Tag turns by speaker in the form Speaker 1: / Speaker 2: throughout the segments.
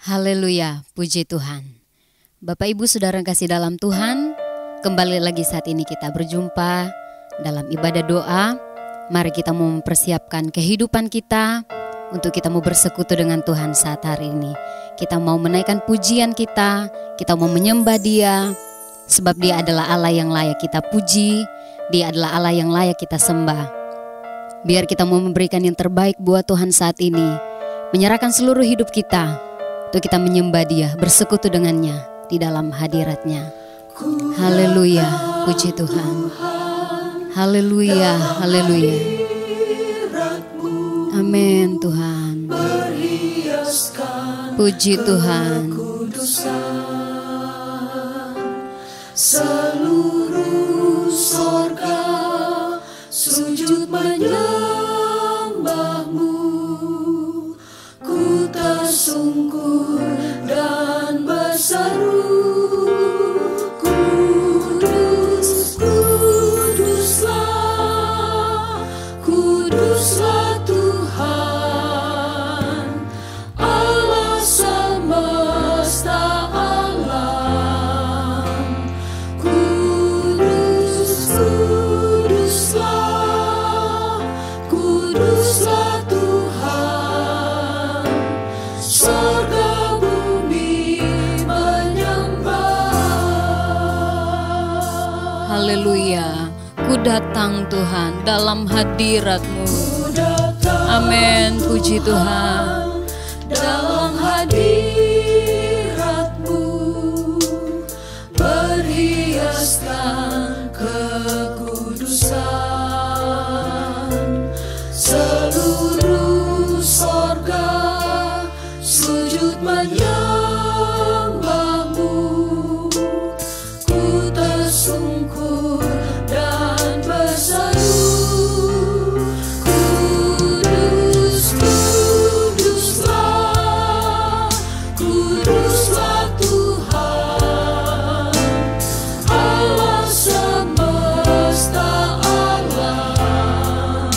Speaker 1: Haleluya, puji Tuhan. Bapak Ibu Saudara yang kasih dalam Tuhan, kembali lagi saat ini kita berjumpa dalam ibadah doa. Mari kita mau mempersiapkan kehidupan kita untuk kita mau bersekutu dengan Tuhan saat hari ini. Kita mau menaikkan pujian kita mau menyembah Dia, sebab Dia adalah Allah yang layak kita puji, Dia adalah Allah yang layak kita sembah. Biar kita mau memberikan yang terbaik buat Tuhan saat ini, menyerahkan seluruh hidup kita untuk kita menyembah Dia, bersekutu dengannya di dalam hadiratnya. Haleluya, puji Tuhan. Haleluya, haleluya. Amin Tuhan. Puji Tuhan.
Speaker 2: Seluruh sorga sujud menyembahmu, ku tersungkur dan berseru, Kudus, kuduslah, kuduslah Tuhan, Allah semesta alam. Kudus, kuduslah, kuduslah Tuhan, sorga bumi menyembah.
Speaker 1: Haleluya. Ku datang Tuhan dalam hadirat-Mu. Amin, puji Tuhan.
Speaker 2: Dalam hadirat-Mu berhiaskan kekudusan, seluruh sorga sujud menyembahmu, ku tersungkur dan berseru, Kudus, kuduslah, kuduslah Tuhan, Allah semesta alam.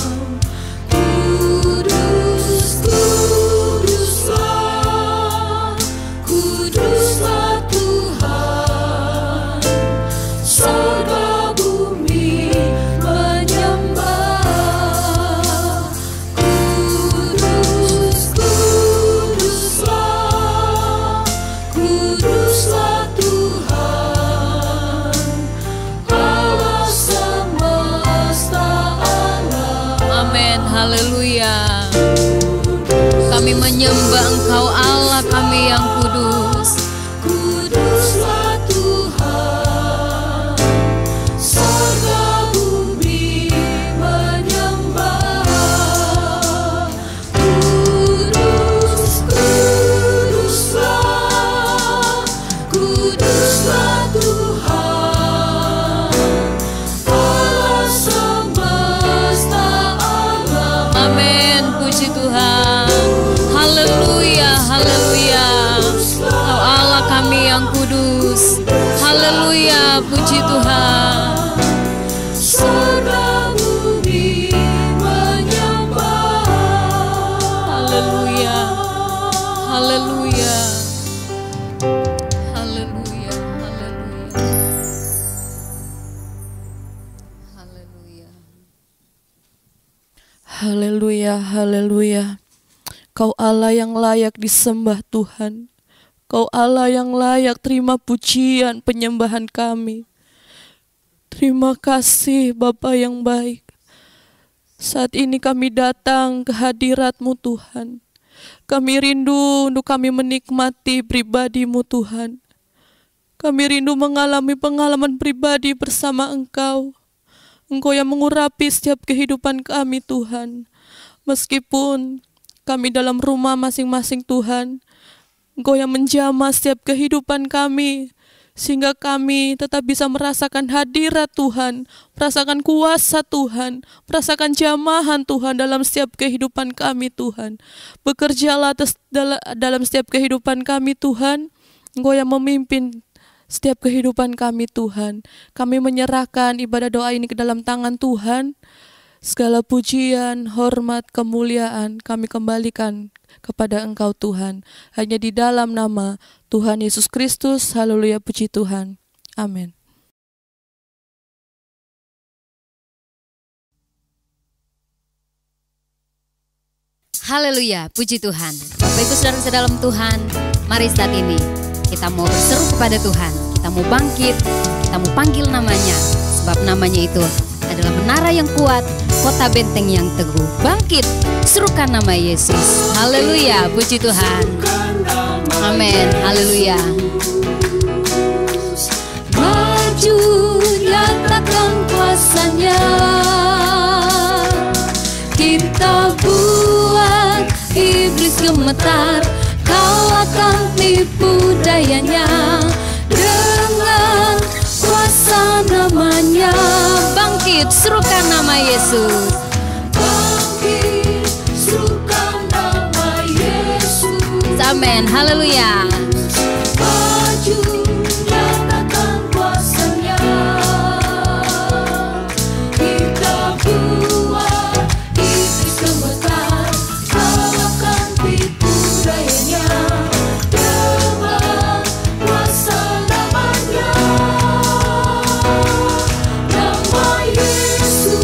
Speaker 2: Kudus, kuduslah, kuduslah Tuhan, sorga bumi menyembah. Kudus, kuduslah, kuduslah Tuhan, Allah semesta alam.
Speaker 1: Amin, haleluya. Kami menyembah Engkau Allah kami yang kudus.
Speaker 2: Kuduslah Tuhan, sorga bumi menyembah. Kudus, kuduslah, kuduslah Tuhan, Allah semesta alam.
Speaker 1: Amin, puji Tuhan. Haleluya, haleluya. Engkau Allah kami yang kudus. Haleluya, puji Tuhan.
Speaker 2: Sorga bumi menyembah.
Speaker 1: Haleluya, haleluya. Haleluya, haleluya. Haleluya.
Speaker 3: Haleluya, haleluya. Kau Allah yang layak disembah Tuhan. Kau Allah yang layak terima pujian penyembahan kami. Terima kasih Bapa yang baik. Saat ini kami datang ke hadirat-Mu Tuhan. Kami rindu untuk kami menikmati pribadi-Mu Tuhan. Kami rindu mengalami pengalaman pribadi bersama Engkau. Engkau yang mengurapi setiap kehidupan kami Tuhan. Meskipun kami dalam rumah masing-masing Tuhan, Engkau yang menjamah setiap kehidupan kami, sehingga kami tetap bisa merasakan hadirat Tuhan, merasakan kuasa Tuhan, merasakan jamahan Tuhan dalam setiap kehidupan kami Tuhan. Bekerjalah dalam setiap kehidupan kami Tuhan, Engkau yang memimpin setiap kehidupan kami Tuhan. Kami menyerahkan ibadah doa ini ke dalam tangan Tuhan. Segala pujian, hormat, kemuliaan kami kembalikan kepada Engkau Tuhan. Hanya di dalam nama Tuhan Yesus Kristus. Haleluya, puji Tuhan. Amin.
Speaker 1: Haleluya, puji Tuhan. Bapak Ibu Saudara dalam Tuhan, mari saat ini kita mau berseru kepada Tuhan. Kita mau bangkit, kita mau panggil namanya. Sebab namanya itu adalah menara yang kuat, kota benteng yang teguh. Bangkit, serukan nama Yesus. Haleluya, puji Tuhan. Amin, haleluya.
Speaker 2: Maju nyatakan kuasanya, kita buat iblis gemetar, kalahkan tipu dayanya dengan kuasa namanya.
Speaker 1: Bangkit, serukan nama Yesus.
Speaker 2: Bangkit, serukan nama Yesus.
Speaker 1: Amin, haleluya.
Speaker 2: Maju nyatakan kuasanya, kita buat iblis gemetar, kalahkan tipu dayanya dengan kuasa namanya. Nama Yesus,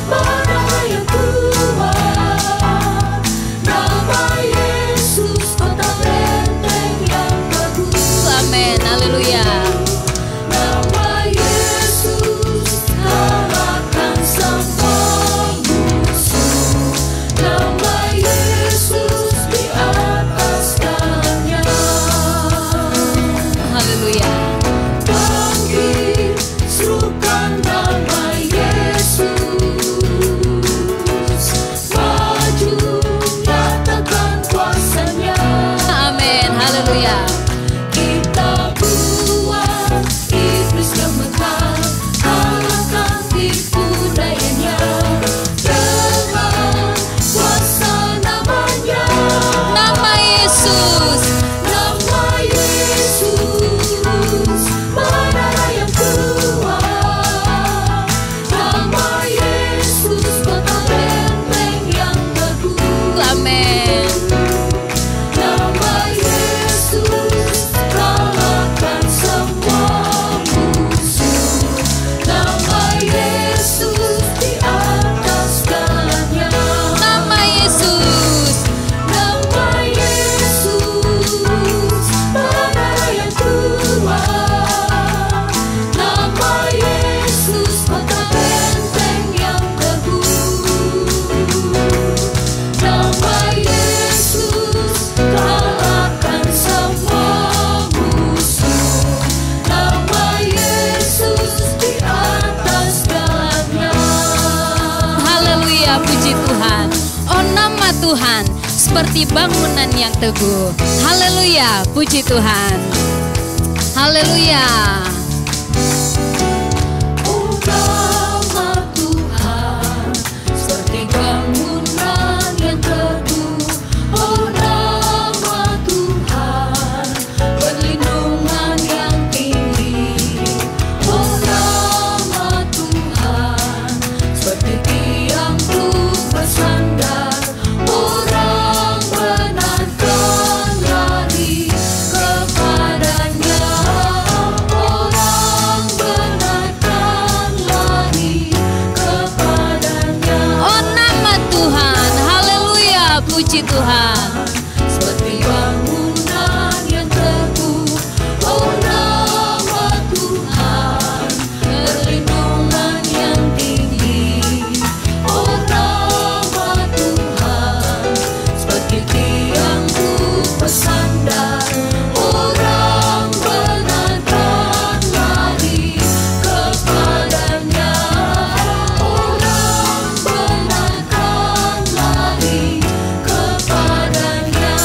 Speaker 2: menara yang kuat. Nama Yesus, kota benteng yang bagus.
Speaker 1: Amin, haleluya.
Speaker 2: Nama Yesus, kalahkan semua musuh. Nama Yesus, di atas segalanya.
Speaker 1: Haleluya.
Speaker 2: Bangkit, serukan nama Yesus. Maju, nyatakan kuasanya.
Speaker 1: Amin, haleluya.
Speaker 2: Kita buat iblis gemetar, kalahkan tipu dayanya dengan kuasa namanya.
Speaker 1: Nama Yesus.
Speaker 2: Nama Yesus, menara yang kuat. Nama Yesus, kota benteng yang bagus.
Speaker 1: Amin.
Speaker 2: Nama Yesus, kalahkan semua musuh. Nama Yesus, di atas segalanya.
Speaker 1: Nama Yesus.
Speaker 2: Nama Yesus, menara yang kuat. Nama Yesus, kota benteng yang teguh. Nama Yesus, kalahkan semua musuh. Nama Yesus, di atas segalanya.
Speaker 1: Haleluya, puji Tuhan. Oh, nama Tuhan seperti bangunan yang teguh. Haleluya, puji Tuhan. Haleluya.
Speaker 2: Oh, nama Tuhan seperti bangunan yang teguh. Oh, nama Tuhan perlindungan yang tinggi. Oh, nama Tuhan seperti tiang untuk bersandar. Orang benar kan lari kepadanya. Orang benar kan lari kepadanya.
Speaker 1: Oh, nama Tuhan. Haleluya, puji Tuhan.
Speaker 2: Seperti bangunan yang teguh. Oh, nama Tuhan perlindungan yang tinggi. Oh, nama Tuhan seperti tiang untuk bersandar. Orang benar kan lari kepadanya. Orang benar kan lari kepadanya.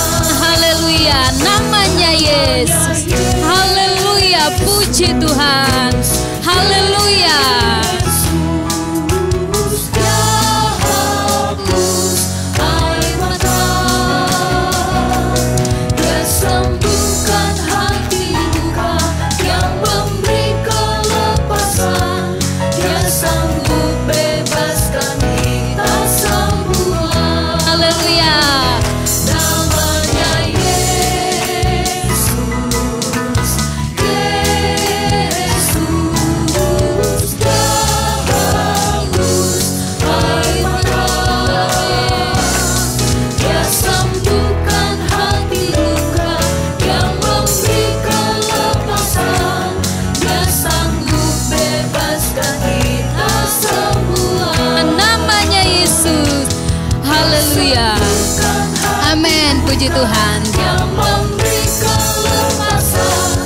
Speaker 1: Haleluya, namanya Yesus. Haleluya, puji Tuhan. Haleluya.
Speaker 2: Yesus, Dia hapus air mata. Dia sembuhkan hati duka yang memberi kelepasan. Dia sanggup bebas
Speaker 1: Haleluya. Amin, puji Tuhan.
Speaker 2: Yang memberi kelepasan,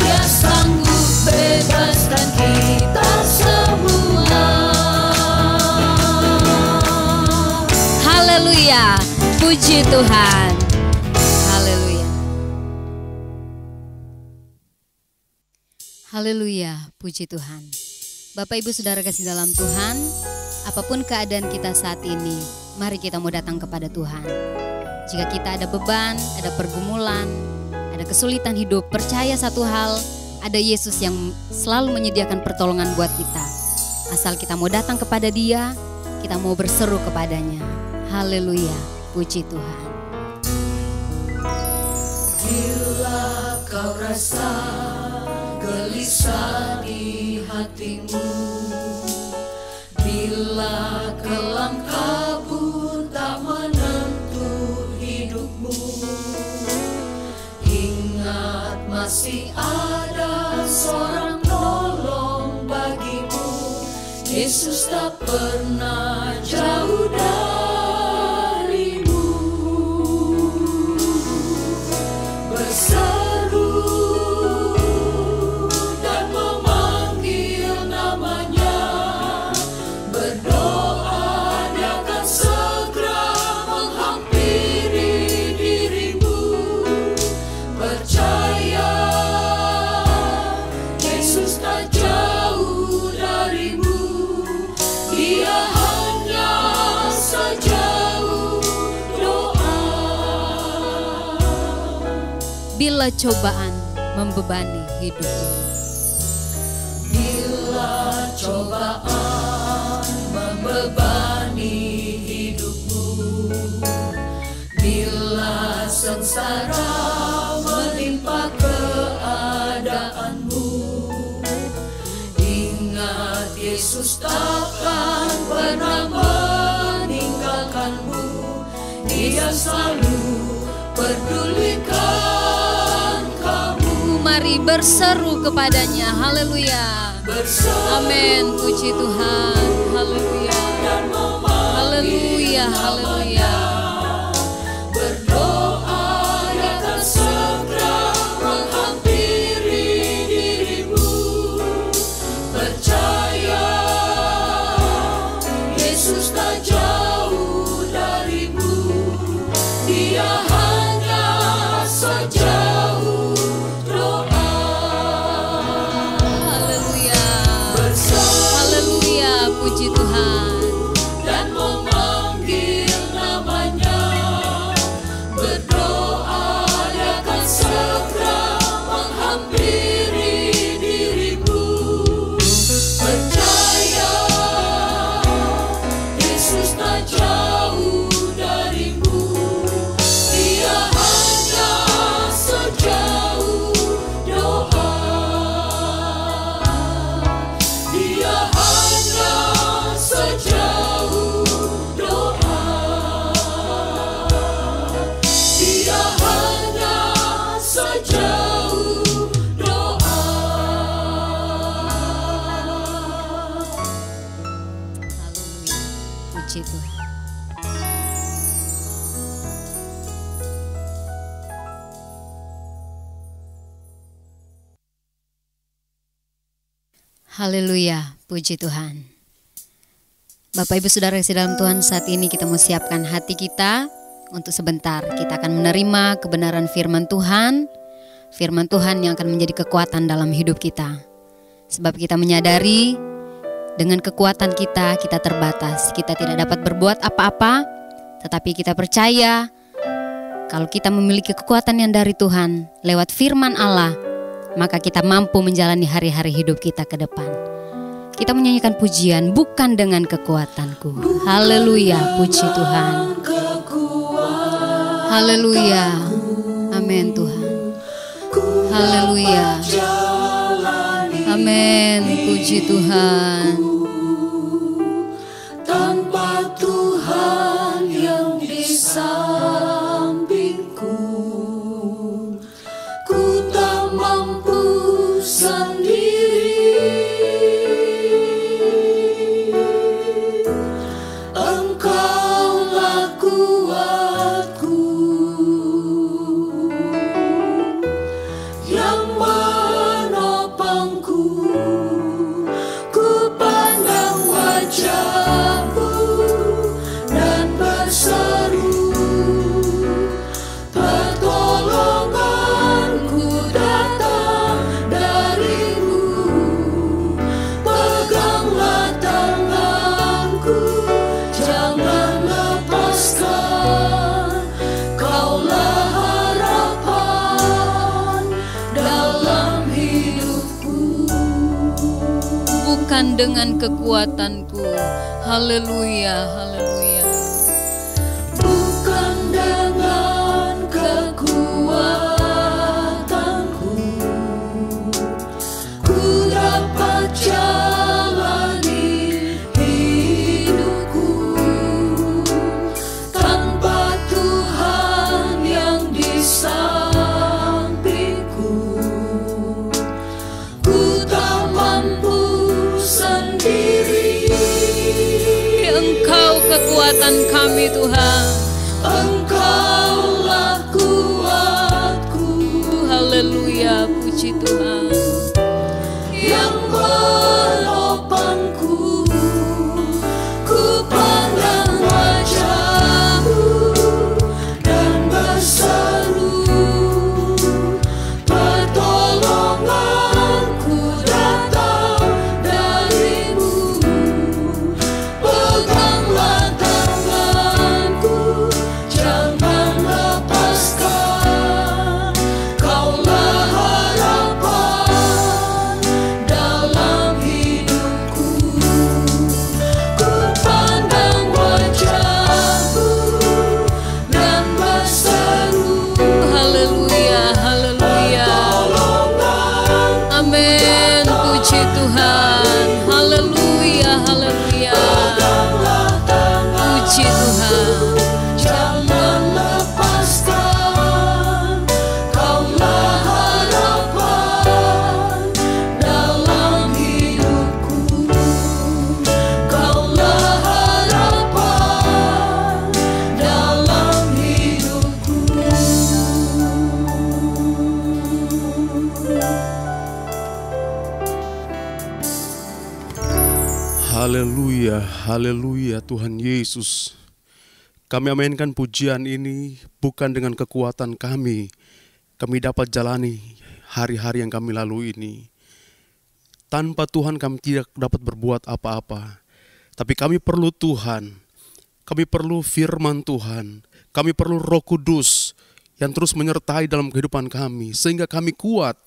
Speaker 2: Dia sanggup bebaskan kita semua.
Speaker 1: Haleluya, puji Tuhan. Haleluya. Haleluya, puji Tuhan. Bapak Ibu Saudara kasih dalam Tuhan, apapun keadaan kita saat ini, mari kita mau datang kepada Tuhan. Jika kita ada beban, ada pergumulan, ada kesulitan hidup, percaya satu hal, ada Yesus yang selalu menyediakan pertolongan buat kita. Asal kita mau datang kepada Dia, kita mau berseru kepadanya. Haleluya, puji Tuhan.
Speaker 2: Bila kau rasa gelisah di hatimu, bila kelam kabut tak menentu hidupmu, ingat masih ada seorang penolong bagimu. Yesus tak pernah jauh darimu. Berseru dan memanggil namanya, berdoa Dia akan segera menghampiri dirimu. Percaya Yesus tak jauh darimu, Dia hanya sejauh doa.
Speaker 1: Bila cobaan membebani hidupmu,
Speaker 2: Bila cobaan membebani hidupmu, bila sengsara menimpa keadaanmu, ingat Yesus takkan pernah meninggalkanmu. Dia selalu pedulikan kamu.
Speaker 1: mari berseru kepadanya. Haleluya. Amin, puji Tuhan. Haleluya. Haleluya, haleluya.
Speaker 2: Berdoa Dia akan segera menghampiri dirimu. Percaya Yesus tak jauh darimu, Dia hanya sejauh doa.
Speaker 1: Haleluya. Haleluya, puji Tuhan.
Speaker 2: Dan memanggil namanya, berdoa Dia akan segera menghampiri dirimu. Percaya Yesus tak jauh darimu, Dia hanya sejauh doa. Dia hanya sejauh doa. Dia hanya sejauh doa.
Speaker 1: Haleluya, puji Tuhan. Haleluya, puji Tuhan. Bapak Ibu Saudara yang dalam Tuhan, saat ini kita mau siapkan hati kita untuk sebentar. Kita akan menerima kebenaran firman Tuhan. Firman Tuhan yang akan menjadi kekuatan dalam hidup kita. Sebab kita menyadari dengan kekuatan kita terbatas. Kita tidak dapat berbuat apa-apa, tetapi kita percaya kalau kita memiliki kekuatan yang dari Tuhan lewat firman Allah, maka kita mampu menjalani hari-hari hidup kita ke depan. Kita menyanyikan pujian bukan dengan kekuatanku. Haleluya, puji Tuhan. Haleluya. Amin Tuhan. Haleluya. Amin, puji Tuhan.
Speaker 2: Tanpa Tuhan yang di sampingku, ku tak mampu sendiri. Engkaulah kuasa
Speaker 1: dengan kekuatanku. Haleluya, haleluya.
Speaker 2: Bukan dengan kekuatanku ku dapat jalani hidupku, tanpa Tuhan yang di sampingku ku tak mampu sendiri.
Speaker 1: Engkau kekuatan kami Tuhan.
Speaker 2: Engkaulah kuatku,
Speaker 1: Haleluya, puji Tuhan.
Speaker 2: yang menopangku. Ku pandang wajah-Mu dan berseru, pertolonganku datang dari-Mu. Peganglah tanganku, jangan lepaskan. Kaulah harapan dalam hidupku. Ku pandang wajah-Mu dan berseru,
Speaker 1: Haleluya, haleluya.
Speaker 2: pertolongan.
Speaker 1: Amin, puji Tuhan. Haleluya, haleluya. Puji Tuhan.
Speaker 2: Jangan lepaskan, Kaulah harapan dalam hidupku. Kaulah harapan dalam hidupku.
Speaker 4: Haleluya, haleluya Tuhan Yesus. Kami mainkan pujian ini bukan dengan kekuatan kami. Kami dapat jalani hari-hari yang kami lalui ini. Tanpa Tuhan kami tidak dapat berbuat apa-apa. Tapi kami perlu Tuhan. Kami perlu firman Tuhan. Kami perlu Roh Kudus yang terus menyertai dalam kehidupan kami. Sehingga kami kuat.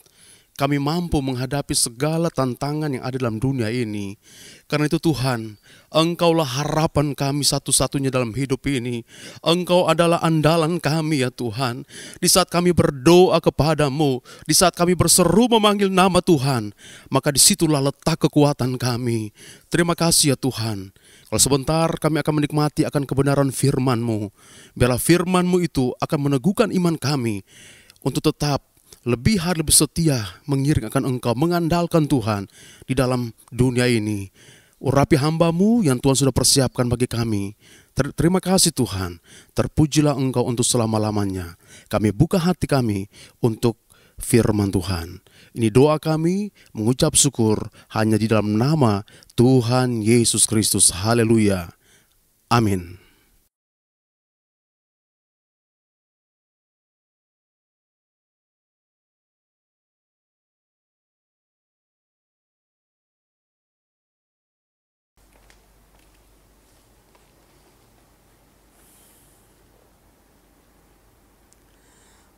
Speaker 4: Kami mampu menghadapi segala tantangan yang ada dalam dunia ini. Karena itu Tuhan, Engkaulah harapan kami satu-satunya dalam hidup ini. Engkau adalah andalan kami ya Tuhan. Di saat kami berdoa kepadamu, di saat kami berseru memanggil nama Tuhan, maka disitulah letak kekuatan kami. Terima kasih ya Tuhan. Kalau sebentar kami akan menikmati akan kebenaran firman-Mu. Biarlah firman-Mu itu akan meneguhkan iman kami untuk tetap lebih setia mengiring akan Engkau, mengandalkan Tuhan di dalam dunia ini. Urapi hamba-Mu yang Tuhan sudah persiapkan bagi kami. Terima kasih Tuhan, terpujilah Engkau untuk selama-lamanya. Kami buka hati kami untuk firman Tuhan. Ini doa kami, mengucap syukur hanya di dalam nama Tuhan Yesus Kristus. Haleluya. Amin.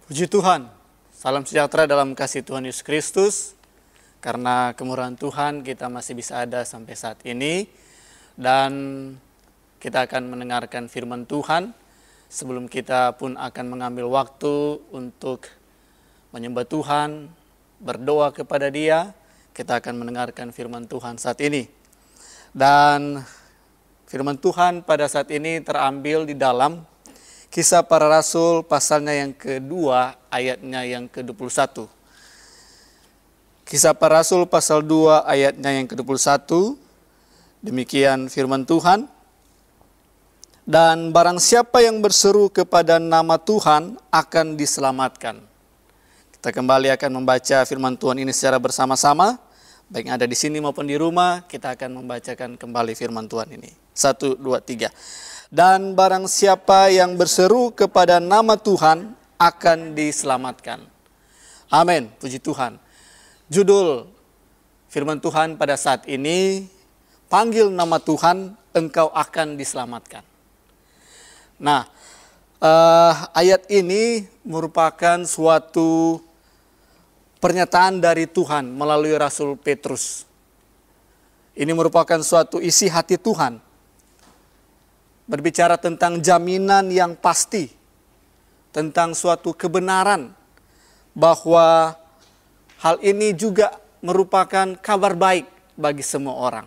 Speaker 5: Puji Tuhan, salam sejahtera dalam kasih Tuhan Yesus Kristus. Karena kemurahan Tuhan kita masih bisa ada sampai saat ini. Dan kita akan mendengarkan firman Tuhan. Sebelum kita pun akan mengambil waktu untuk menyembah Tuhan, berdoa kepada Dia, kita akan mendengarkan firman Tuhan saat ini. Dan firman Tuhan pada saat ini terambil di dalam Kisah Para Rasul pasalnya yang kedua, ayatnya yang ke-21. Kisah Para Rasul pasal 2 ayatnya yang ke-21. Demikian firman Tuhan. Dan barang siapa yang berseru kepada nama Tuhan akan diselamatkan. Kita kembali akan membaca firman Tuhan ini secara bersama-sama. Baik yang ada di sini maupun di rumah, kita akan membacakan kembali firman Tuhan ini. 1, 2, 3. Dan barang siapa yang berseru kepada nama Tuhan akan diselamatkan. Amin, puji Tuhan. Judul firman Tuhan pada saat ini, panggil nama Tuhan, engkau akan diselamatkan. Nah, ayat ini merupakan suatu pernyataan dari Tuhan melalui Rasul Petrus. Ini merupakan suatu isi hati Tuhan. Berbicara tentang jaminan yang pasti, tentang suatu kebenaran, bahwa hal ini juga merupakan kabar baik bagi semua orang.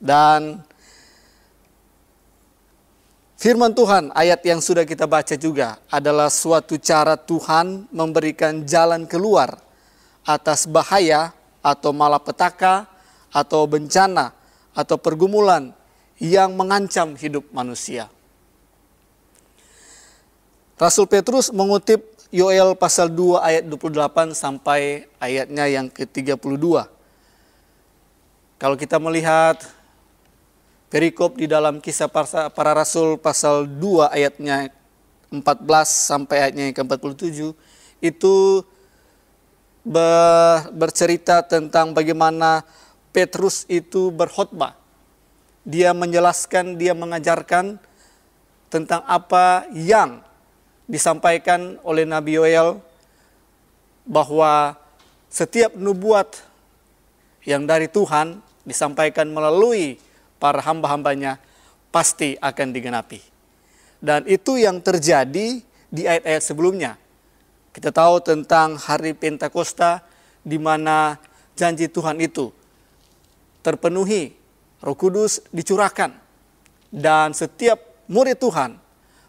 Speaker 5: Dan firman Tuhan, ayat yang sudah kita baca juga, adalah suatu cara Tuhan memberikan jalan keluar atas bahaya atau malapetaka atau bencana atau pergumulan yang mengancam hidup manusia. Rasul Petrus mengutip Yoel pasal 2 ayat 28 sampai ayatnya yang ke-32. Kalau kita melihat perikop di dalam Kisah Para Rasul pasal 2 ayatnya 14 sampai ayatnya yang ke-47, itu bercerita tentang bagaimana Petrus itu berkhotbah. Dia menjelaskan, dia mengajarkan tentang apa yang disampaikan oleh Nabi Yoel, bahwa setiap nubuat yang dari Tuhan disampaikan melalui para hamba-hambanya pasti akan digenapi. Dan itu yang terjadi di ayat-ayat sebelumnya. Kita tahu tentang hari Pentakosta, di mana janji Tuhan itu terpenuhi, Roh Kudus dicurahkan, dan setiap murid Tuhan,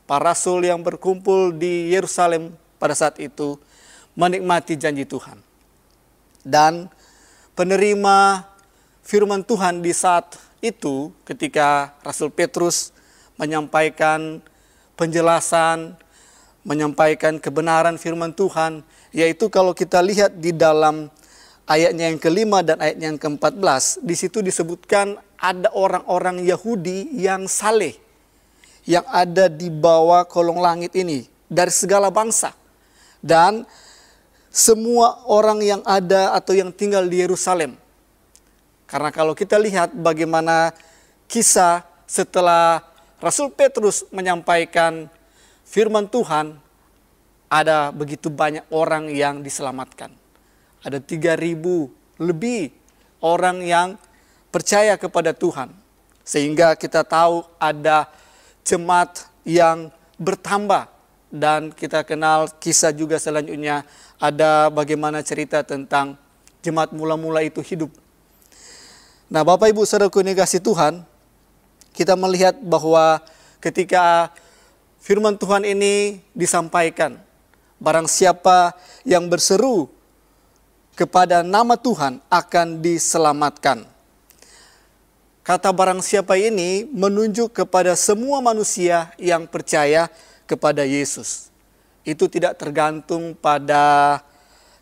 Speaker 5: para rasul yang berkumpul di Yerusalem pada saat itu, menikmati janji Tuhan. Dan penerima firman Tuhan di saat itu, ketika Rasul Petrus menyampaikan penjelasan, menyampaikan kebenaran firman Tuhan, yaitu kalau kita lihat di dalam ayatnya yang ke-5 dan ayatnya yang ke-14, di situ disebutkan ada orang-orang Yahudi yang saleh, yang ada di bawah kolong langit ini, dari segala bangsa. Dan semua orang yang ada atau yang tinggal di Yerusalem. Karena kalau kita lihat bagaimana kisah setelah Rasul Petrus menyampaikan firman Tuhan, ada begitu banyak orang yang diselamatkan. Ada 3.000 lebih orang yang percaya kepada Tuhan. Sehingga kita tahu ada jemaat yang bertambah. Dan kita kenal kisah juga selanjutnya, ada bagaimana cerita tentang jemaat mula-mula itu hidup. Nah, Bapak Ibu Saudaraku yang dikasihi Tuhan, kita melihat bahwa ketika firman Tuhan ini disampaikan, barang siapa yang berseru kepada nama Tuhan akan diselamatkan. Kata barang siapa ini menunjuk kepada semua manusia yang percaya kepada Yesus. Itu tidak tergantung pada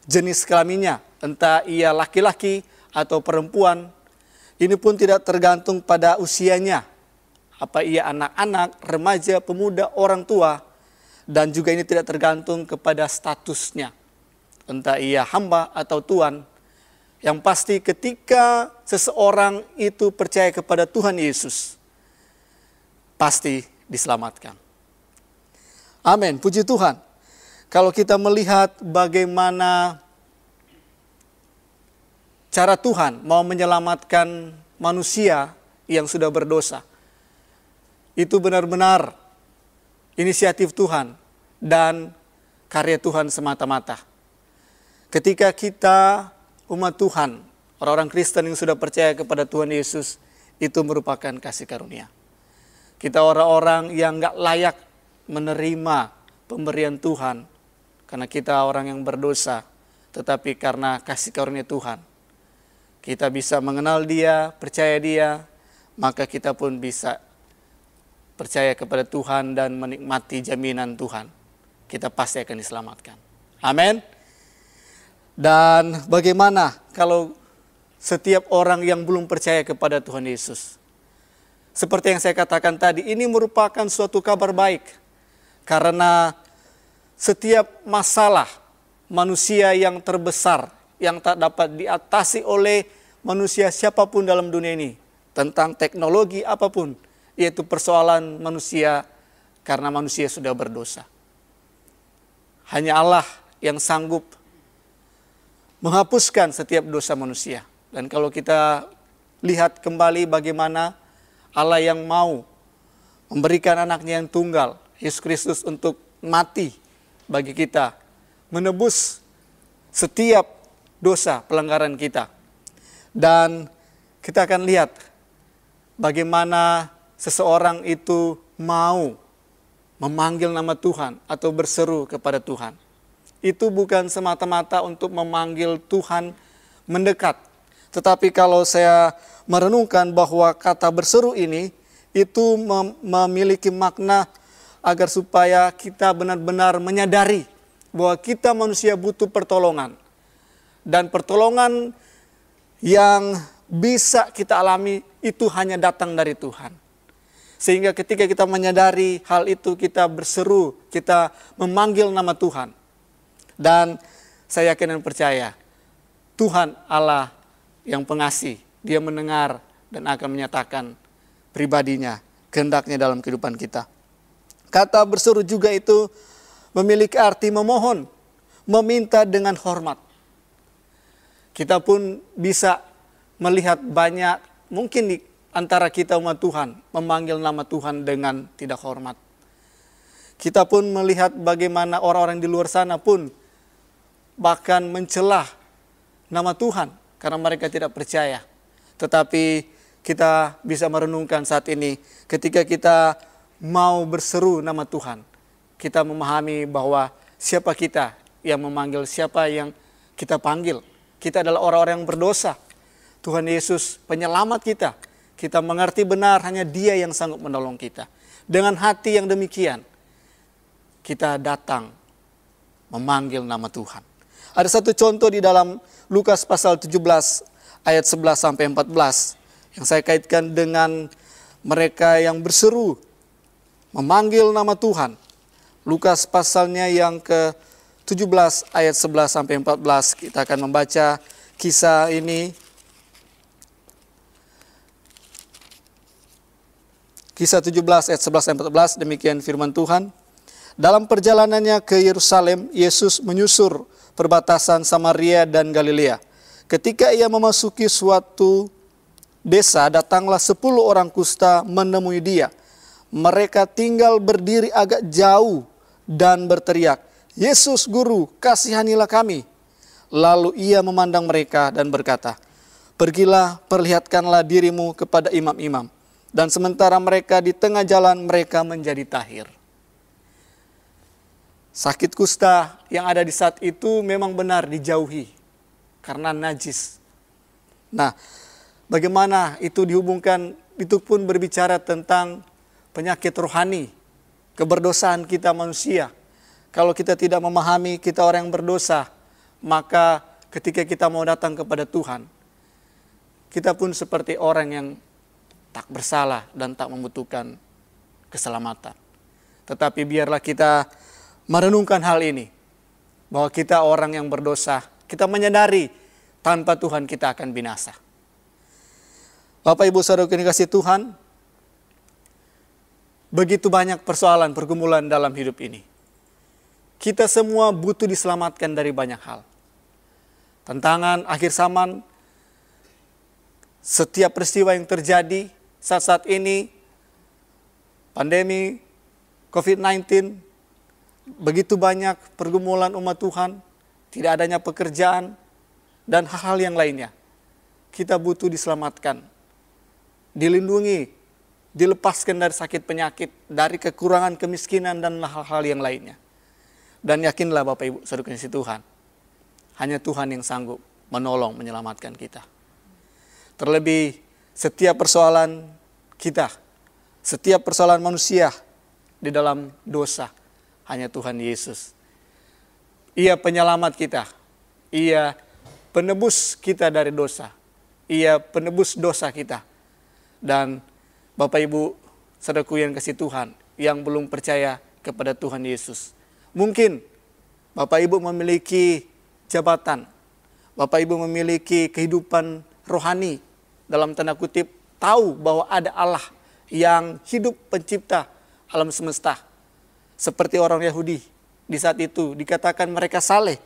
Speaker 5: jenis kelaminnya, entah ia laki-laki atau perempuan. Ini pun tidak tergantung pada usianya, apa ia anak-anak, remaja, pemuda, orang tua. Dan juga ini tidak tergantung kepada statusnya, entah ia hamba atau tuan. Yang pasti ketika seseorang itu percaya kepada Tuhan Yesus, pasti diselamatkan. Amin, puji Tuhan. Kalau kita melihat bagaimana cara Tuhan mau menyelamatkan manusia yang sudah berdosa, itu benar-benar inisiatif Tuhan dan karya Tuhan semata-mata. Ketika kita umat Tuhan, orang-orang Kristen yang sudah percaya kepada Tuhan Yesus, itu merupakan kasih karunia. Kita orang-orang yang gak layak menerima pemberian Tuhan, karena kita orang yang berdosa, tetapi karena kasih karunia Tuhan, kita bisa mengenal Dia, percaya Dia, maka kita pun bisa percaya kepada Tuhan dan menikmati jaminan Tuhan. Kita pasti akan diselamatkan. Amin. Dan bagaimana kalau setiap orang yang belum percaya kepada Tuhan Yesus? Seperti yang saya katakan tadi, ini merupakan suatu kabar baik. Karena setiap masalah manusia yang terbesar, yang tak dapat diatasi oleh manusia siapapun dalam dunia ini, tentang teknologi apapun, yaitu persoalan manusia karena manusia sudah berdosa. Hanya Allah yang sanggup menghapuskan setiap dosa manusia. Dan kalau kita lihat kembali bagaimana Allah yang mau memberikan anaknya yang tunggal, Yesus Kristus, untuk mati bagi kita, menebus setiap dosa pelanggaran kita. Dan kita akan lihat bagaimana seseorang itu mau memanggil nama Tuhan atau berseru kepada Tuhan. Itu bukan semata-mata untuk memanggil Tuhan mendekat. Tetapi kalau saya merenungkan bahwa kata berseru ini itu memiliki makna agar supaya kita benar-benar menyadari bahwa kita manusia butuh pertolongan. Dan pertolongan yang bisa kita alami itu hanya datang dari Tuhan. Sehingga ketika kita menyadari hal itu, kita berseru, kita memanggil nama Tuhan. Dan saya yakin dan percaya, Tuhan Allah yang pengasih, Dia mendengar dan akan menyatakan pribadinya, kehendaknya dalam kehidupan kita. Kata berseru juga itu memiliki arti memohon, meminta dengan hormat. Kita pun bisa melihat banyak, mungkin di antara kita umat Tuhan, memanggil nama Tuhan dengan tidak hormat. Kita pun melihat bagaimana orang-orang di luar sana pun bahkan mencelah nama Tuhan karena mereka tidak percaya. Tetapi kita bisa merenungkan saat ini, ketika kita mau berseru nama Tuhan, kita memahami bahwa siapa kita yang memanggil, siapa yang kita panggil. Kita adalah orang-orang yang berdosa. Tuhan Yesus penyelamat kita. Kita mengerti benar hanya Dia yang sanggup menolong kita. Dengan hati yang demikian, kita datang memanggil nama Tuhan. Ada satu contoh di dalam Lukas pasal 17 ayat 11 sampai 14 yang saya kaitkan dengan mereka yang berseru memanggil nama Tuhan. Lukas pasalnya yang ke-17 ayat 11 sampai 14, kita akan membaca kisah ini. Kisah 17 ayat 11 sampai 14, demikian firman Tuhan. Dalam perjalanannya ke Yerusalem, Yesus menyusur perbatasan Samaria dan Galilea. Ketika ia memasuki suatu desa, datanglah 10 orang kusta menemui Dia. Mereka tinggal berdiri agak jauh dan berteriak, "Yesus Guru, kasihanilah kami." Lalu ia memandang mereka dan berkata, "Pergilah, perlihatkanlah dirimu kepada imam-imam." Dan sementara mereka di tengah jalan, mereka menjadi tahir. Sakit kusta yang ada di saat itu memang benar dijauhi karena najis. Nah, bagaimana itu dihubungkan, itu pun berbicara tentang penyakit rohani, keberdosaan kita manusia. Kalau kita tidak memahami kita orang yang berdosa, maka ketika kita mau datang kepada Tuhan, kita pun seperti orang yang tak bersalah dan tak membutuhkan keselamatan. Tetapi biarlah kita merenungkan hal ini, bahwa kita orang yang berdosa, kita menyadari tanpa Tuhan kita akan binasa. Bapak Ibu Saudara yang dikasihi Tuhan, begitu banyak persoalan pergumulan dalam hidup ini. Kita semua butuh diselamatkan dari banyak hal. Tantangan akhir zaman, setiap peristiwa yang terjadi saat-saat ini, pandemi COVID-19, begitu banyak pergumulan umat Tuhan, tidak adanya pekerjaan, dan hal-hal yang lainnya. Kita butuh diselamatkan, dilindungi, dilepaskan dari sakit penyakit, dari kekurangan kemiskinan, dan hal-hal yang lainnya. Dan yakinlah Bapak Ibu Saudara kasih Tuhan, hanya Tuhan yang sanggup menolong, menyelamatkan kita. Terlebih setiap persoalan kita, setiap persoalan manusia di dalam dosa, hanya Tuhan Yesus. Ia penyelamat kita. Ia penebus kita dari dosa. Ia penebus dosa kita. Dan Bapak Ibu saudaraku yang kasih Tuhan, yang belum percaya kepada Tuhan Yesus, mungkin Bapak Ibu memiliki jabatan, Bapak Ibu memiliki kehidupan rohani, dalam tanda kutip, tahu bahwa ada Allah yang hidup pencipta alam semesta. Seperti orang Yahudi di saat itu dikatakan mereka saleh.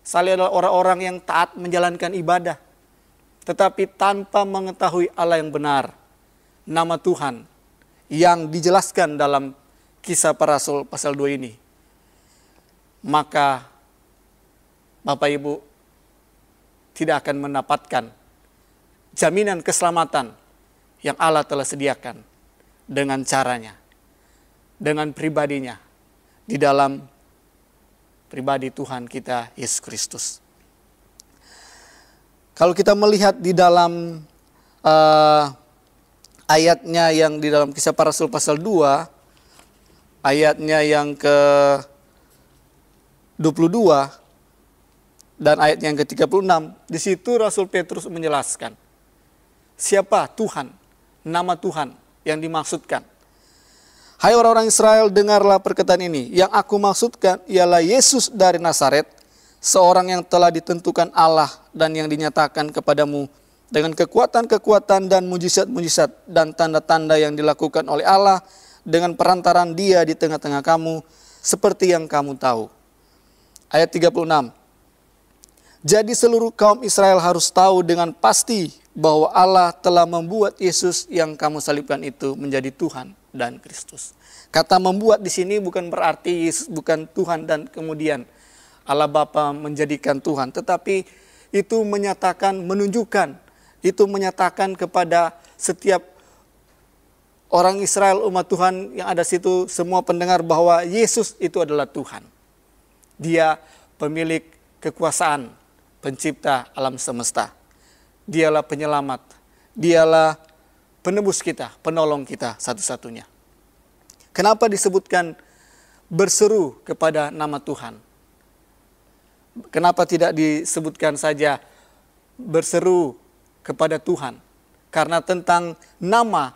Speaker 5: Saleh adalah orang-orang yang taat menjalankan ibadah. tetapi tanpa mengetahui Allah yang benar, nama Tuhan yang dijelaskan dalam Kisah Para Rasul pasal 2 ini, maka Bapak Ibu tidak akan mendapatkan jaminan keselamatan yang Allah telah sediakan dengan caranya, dengan pribadinya, di dalam pribadi Tuhan kita Yesus Kristus. Kalau kita melihat di dalam ayatnya yang di dalam Kisah Para Rasul pasal 2, ayatnya yang ke-22 dan ayat yang ke-36, di situ Rasul Petrus menjelaskan siapa Tuhan, nama Tuhan yang dimaksudkan. Hai orang-orang Israel, dengarlah perkataan ini. Yang aku maksudkan ialah Yesus dari Nazaret, seorang yang telah ditentukan Allah dan yang dinyatakan kepadamu dengan kekuatan-kekuatan dan mujizat-mujizat dan tanda-tanda yang dilakukan oleh Allah dengan perantaran Dia di tengah-tengah kamu, seperti yang kamu tahu. Ayat 36. Jadi seluruh kaum Israel harus tahu dengan pasti bahwa Allah telah membuat Yesus yang kamu salibkan itu menjadi Tuhan dan Kristus. Kata membuat di sini bukan berarti Yesus bukan Tuhan dan kemudian Allah Bapa menjadikan Tuhan, tetapi itu menyatakan, menunjukkan, itu menyatakan kepada setiap orang Israel, umat Tuhan yang ada situ, semua pendengar bahwa Yesus itu adalah Tuhan. Dia pemilik kekuasaan, pencipta alam semesta. Dialah penyelamat, dialah penebus kita, penolong kita satu-satunya. Kenapa disebutkan berseru kepada nama Tuhan? Kenapa tidak disebutkan saja berseru kepada Tuhan? Karena tentang nama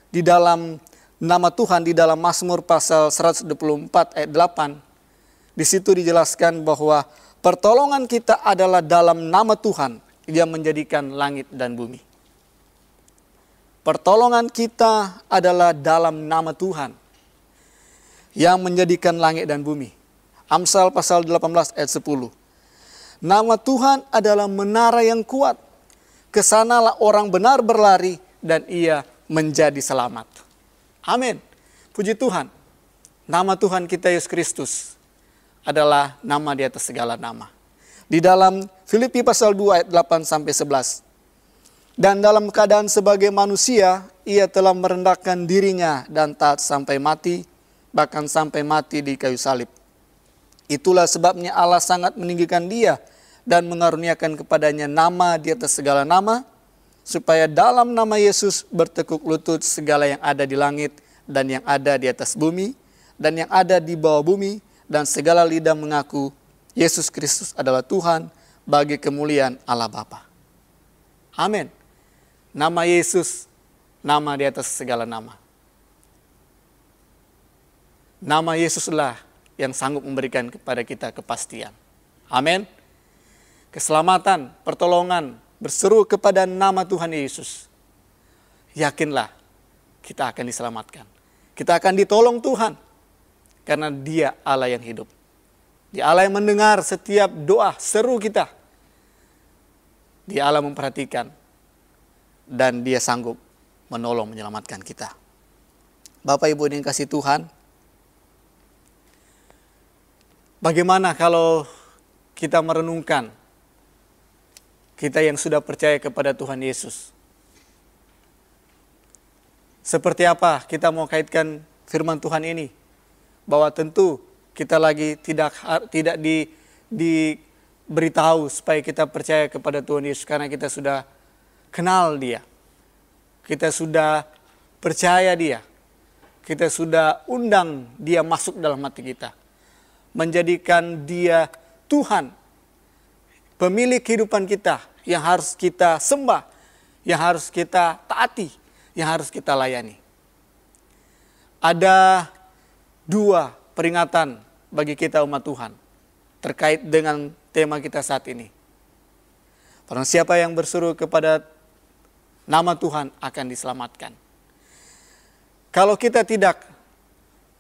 Speaker 5: di dalam nama Tuhan di dalam Mazmur pasal 124 ayat 8, di situ dijelaskan bahwa pertolongan kita adalah dalam nama Tuhan yang menjadikan langit dan bumi. Pertolongan kita adalah dalam nama Tuhan yang menjadikan langit dan bumi. Amsal pasal 18 ayat 10. Nama Tuhan adalah menara yang kuat. Kesanalah orang benar berlari dan ia menjadi selamat. Amin. Puji Tuhan. Nama Tuhan kita Yesus Kristus adalah nama di atas segala nama. Di dalam Filipi pasal 2 ayat 8 sampai 11. Dan dalam keadaan sebagai manusia, ia telah merendahkan dirinya dan taat sampai mati, bahkan sampai mati di kayu salib. Itulah sebabnya Allah sangat meninggikan dia dan mengaruniakan kepadanya nama di atas segala nama, supaya dalam nama Yesus bertekuk lutut segala yang ada di langit dan yang ada di atas bumi dan yang ada di bawah bumi, dan segala lidah mengaku Yesus Kristus adalah Tuhan bagi kemuliaan Allah Bapa. Amin. Nama Yesus, nama di atas segala nama. Nama Yesuslah yang sanggup memberikan kepada kita kepastian. Amin. Keselamatan, pertolongan, berseru kepada nama Tuhan Yesus. Yakinlah kita akan diselamatkan. Kita akan ditolong Tuhan. Karena dia Allah yang hidup. Dia Allah yang mendengar setiap doa, seru kita. Dia Allah memperhatikan. Dan dia sanggup menolong, menyelamatkan kita. Bapak Ibu yang kasih Tuhan. Bagaimana kalau kita merenungkan kita yang sudah percaya kepada Tuhan Yesus? Seperti apa kita mau kaitkan firman Tuhan ini? Bahwa tentu kita lagi tidak diberitahu supaya kita percaya kepada Tuhan Yesus karena kita sudah kenal dia. Kita sudah percaya dia. Kita sudah undang dia masuk dalam hati kita. Menjadikan dia Tuhan, pemilik kehidupan kita yang harus kita sembah, yang harus kita taati, yang harus kita layani. Ada 2 peringatan bagi kita umat Tuhan terkait dengan tema kita saat ini. Barang siapa yang berseru kepada nama Tuhan akan diselamatkan. Kalau kita tidak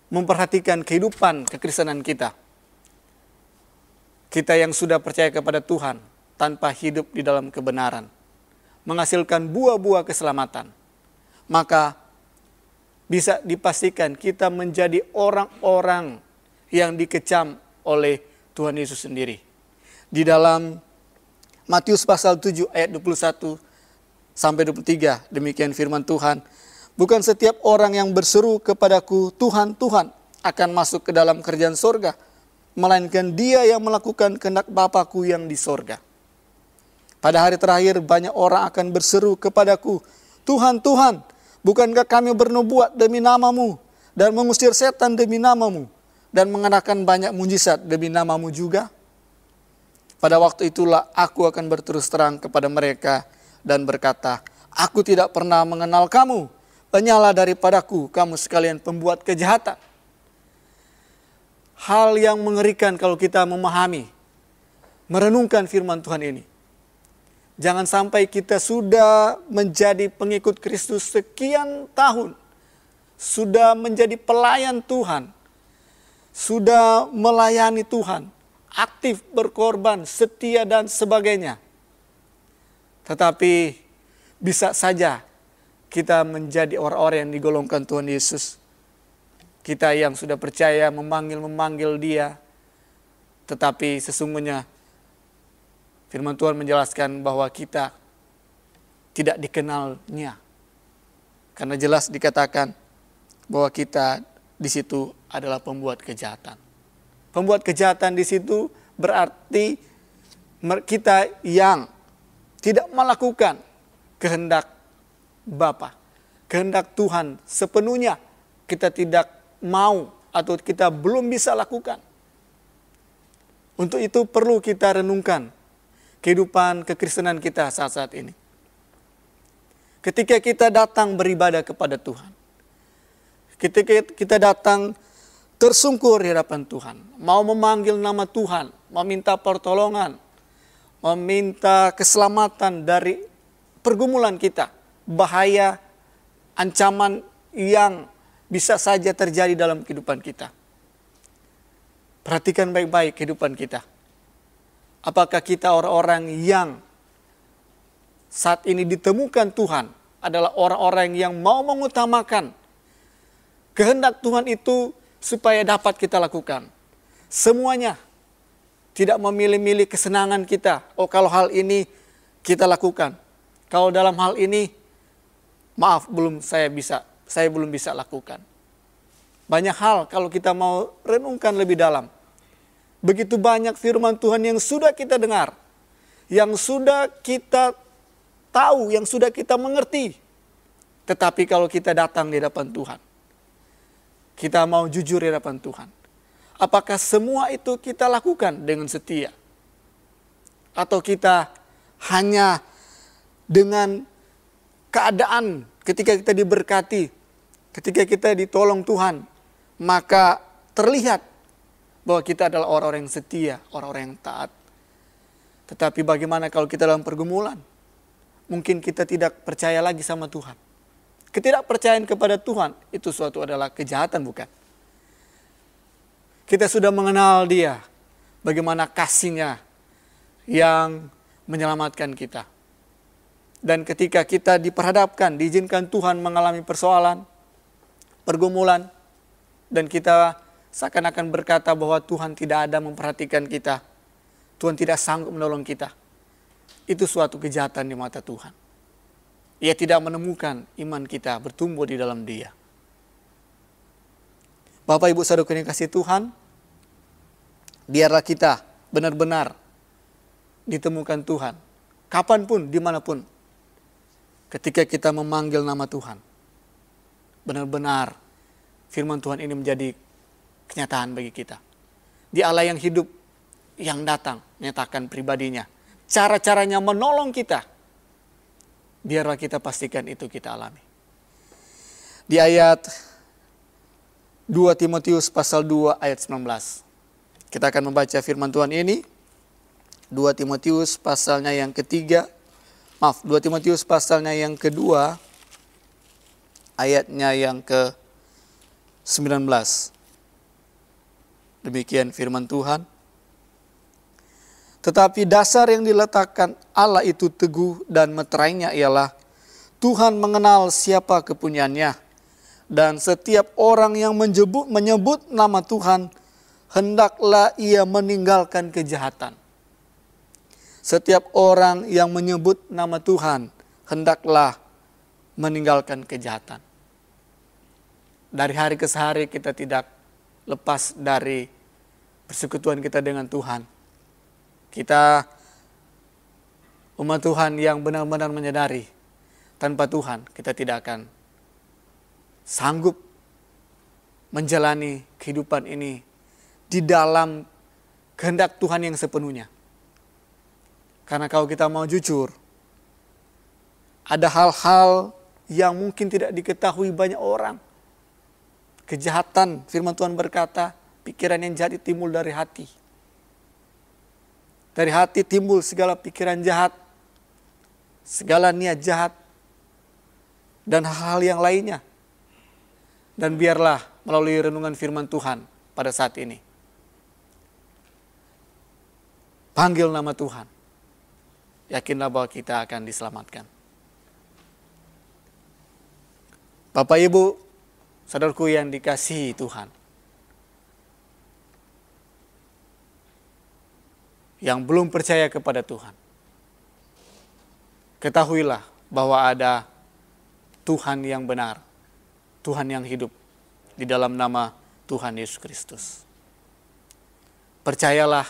Speaker 5: memperhatikan kehidupan kekristenan kita, kita yang sudah percaya kepada Tuhan tanpa hidup di dalam kebenaran, menghasilkan buah-buah keselamatan, maka bisa dipastikan kita menjadi orang-orang yang dikecam oleh Tuhan Yesus sendiri. Di dalam Matius pasal 7 ayat 21 sampai 23, demikian firman Tuhan. Bukan setiap orang yang berseru kepadaku, Tuhan, Tuhan, akan masuk ke dalam kerajaan sorga, melainkan dia yang melakukan kehendak Bapa-Ku yang di sorga. Pada hari terakhir banyak orang akan berseru kepadaku, Tuhan, Tuhan, bukankah kami bernubuat demi namamu, dan mengusir setan demi namamu, dan mengadakan banyak mujizat demi namamu juga? Pada waktu itulah aku akan berterus terang kepada mereka, dan berkata, aku tidak pernah mengenal kamu, penyalah daripadaku, kamu sekalian pembuat kejahatan. Hal yang mengerikan kalau kita memahami, merenungkan firman Tuhan ini. Jangan sampai kita sudah menjadi pengikut Kristus sekian tahun, sudah menjadi pelayan Tuhan, sudah melayani Tuhan, aktif, berkorban, setia dan sebagainya. Tetapi bisa saja kita menjadi orang-orang yang digolongkan Tuhan Yesus. Kita yang sudah percaya memanggil Dia. Tetapi sesungguhnya firman Tuhan menjelaskan bahwa kita tidak dikenalnya. Karena jelas dikatakan bahwa kita di situ adalah pembuat kejahatan. Pembuat kejahatan di situ berarti kita yang tidak melakukan kehendak Bapa, kehendak Tuhan sepenuhnya kita tidak mau atau kita belum bisa lakukan. Untuk itu perlu kita renungkan kehidupan kekristenan kita saat-saat ini. Ketika kita datang beribadah kepada Tuhan, ketika kita datang tersungkur di hadapan Tuhan, mau memanggil nama Tuhan, meminta pertolongan, meminta keselamatan dari pergumulan kita, bahaya, ancaman yang bisa saja terjadi dalam kehidupan kita. Perhatikan baik-baik kehidupan kita. Apakah kita orang-orang yang saat ini ditemukan Tuhan adalah orang-orang yang mau mengutamakan kehendak Tuhan itu supaya dapat kita lakukan semuanya. Tidak memilih-milih kesenangan kita. Oh, kalau hal ini kita lakukan. Kalau dalam hal ini, maaf, saya belum bisa lakukan. Banyak hal kalau kita mau renungkan lebih dalam. Begitu banyak firman Tuhan yang sudah kita dengar, yang sudah kita tahu, yang sudah kita mengerti. Tetapi kalau kita datang di hadapan Tuhan, kita mau jujur di hadapan Tuhan. Apakah semua itu kita lakukan dengan setia? Atau kita hanya dengan keadaan ketika kita diberkati, ketika kita ditolong Tuhan, maka terlihat bahwa kita adalah orang-orang yang setia, orang-orang yang taat. Tetapi bagaimana kalau kita dalam pergumulan? Mungkin kita tidak percaya lagi sama Tuhan. Ketidakpercayaan kepada Tuhan itu suatu adalah kejahatan, bukan? Kita sudah mengenal Dia, bagaimana kasih-Nya yang menyelamatkan kita. Dan ketika kita diperhadapkan, diizinkan Tuhan mengalami persoalan, pergumulan, dan kita seakan-akan berkata bahwa Tuhan tidak ada memperhatikan kita, Tuhan tidak sanggup menolong kita, itu suatu kejahatan di mata Tuhan. Ia tidak menemukan iman kita bertumbuh di dalam Dia. Bapak Ibu Saudara yang kasih Tuhan, biarlah kita benar-benar ditemukan Tuhan, kapanpun, dimanapun, ketika kita memanggil nama Tuhan. Benar-benar firman Tuhan ini menjadi kenyataan bagi kita. Dia Allah yang hidup, yang datang, menyatakan pribadinya, cara-caranya menolong kita. Biarlah kita pastikan itu kita alami. Di ayat 2 Timotius pasal 2 ayat 19. Kita akan membaca firman Tuhan ini. 2 Timotius pasalnya yang ketiga. 2 Timotius pasalnya yang kedua. Ayatnya yang ke-19. Demikian firman Tuhan. Tetapi dasar yang diletakkan Allah itu teguh dan meterainya ialah Tuhan mengenal siapa kepunyaannya, dan setiap orang yang menyebut nama Tuhan, hendaklah ia meninggalkan kejahatan. Setiap orang yang menyebut nama Tuhan, hendaklah meninggalkan kejahatan. Dari hari ke hari kita tidak lepas dari persekutuan kita dengan Tuhan. Kita umat Tuhan yang benar-benar menyadari tanpa Tuhan kita tidak akan sanggup menjalani kehidupan ini di dalam kehendak Tuhan yang sepenuhnya. Karena kalau kita mau jujur, ada hal-hal yang mungkin tidak diketahui banyak orang. Kejahatan, firman Tuhan berkata, pikiran yang jahat timbul dari hati. Dari hati timbul segala pikiran jahat, segala niat jahat, dan hal-hal yang lainnya. Dan biarlah melalui renungan firman Tuhan pada saat ini, panggil nama Tuhan. Yakinlah bahwa kita akan diselamatkan. Bapak Ibu, saudaraku yang dikasihi Tuhan, yang belum percaya kepada Tuhan, ketahuilah bahwa ada Tuhan yang benar, Tuhan yang hidup di dalam nama Tuhan Yesus Kristus. Percayalah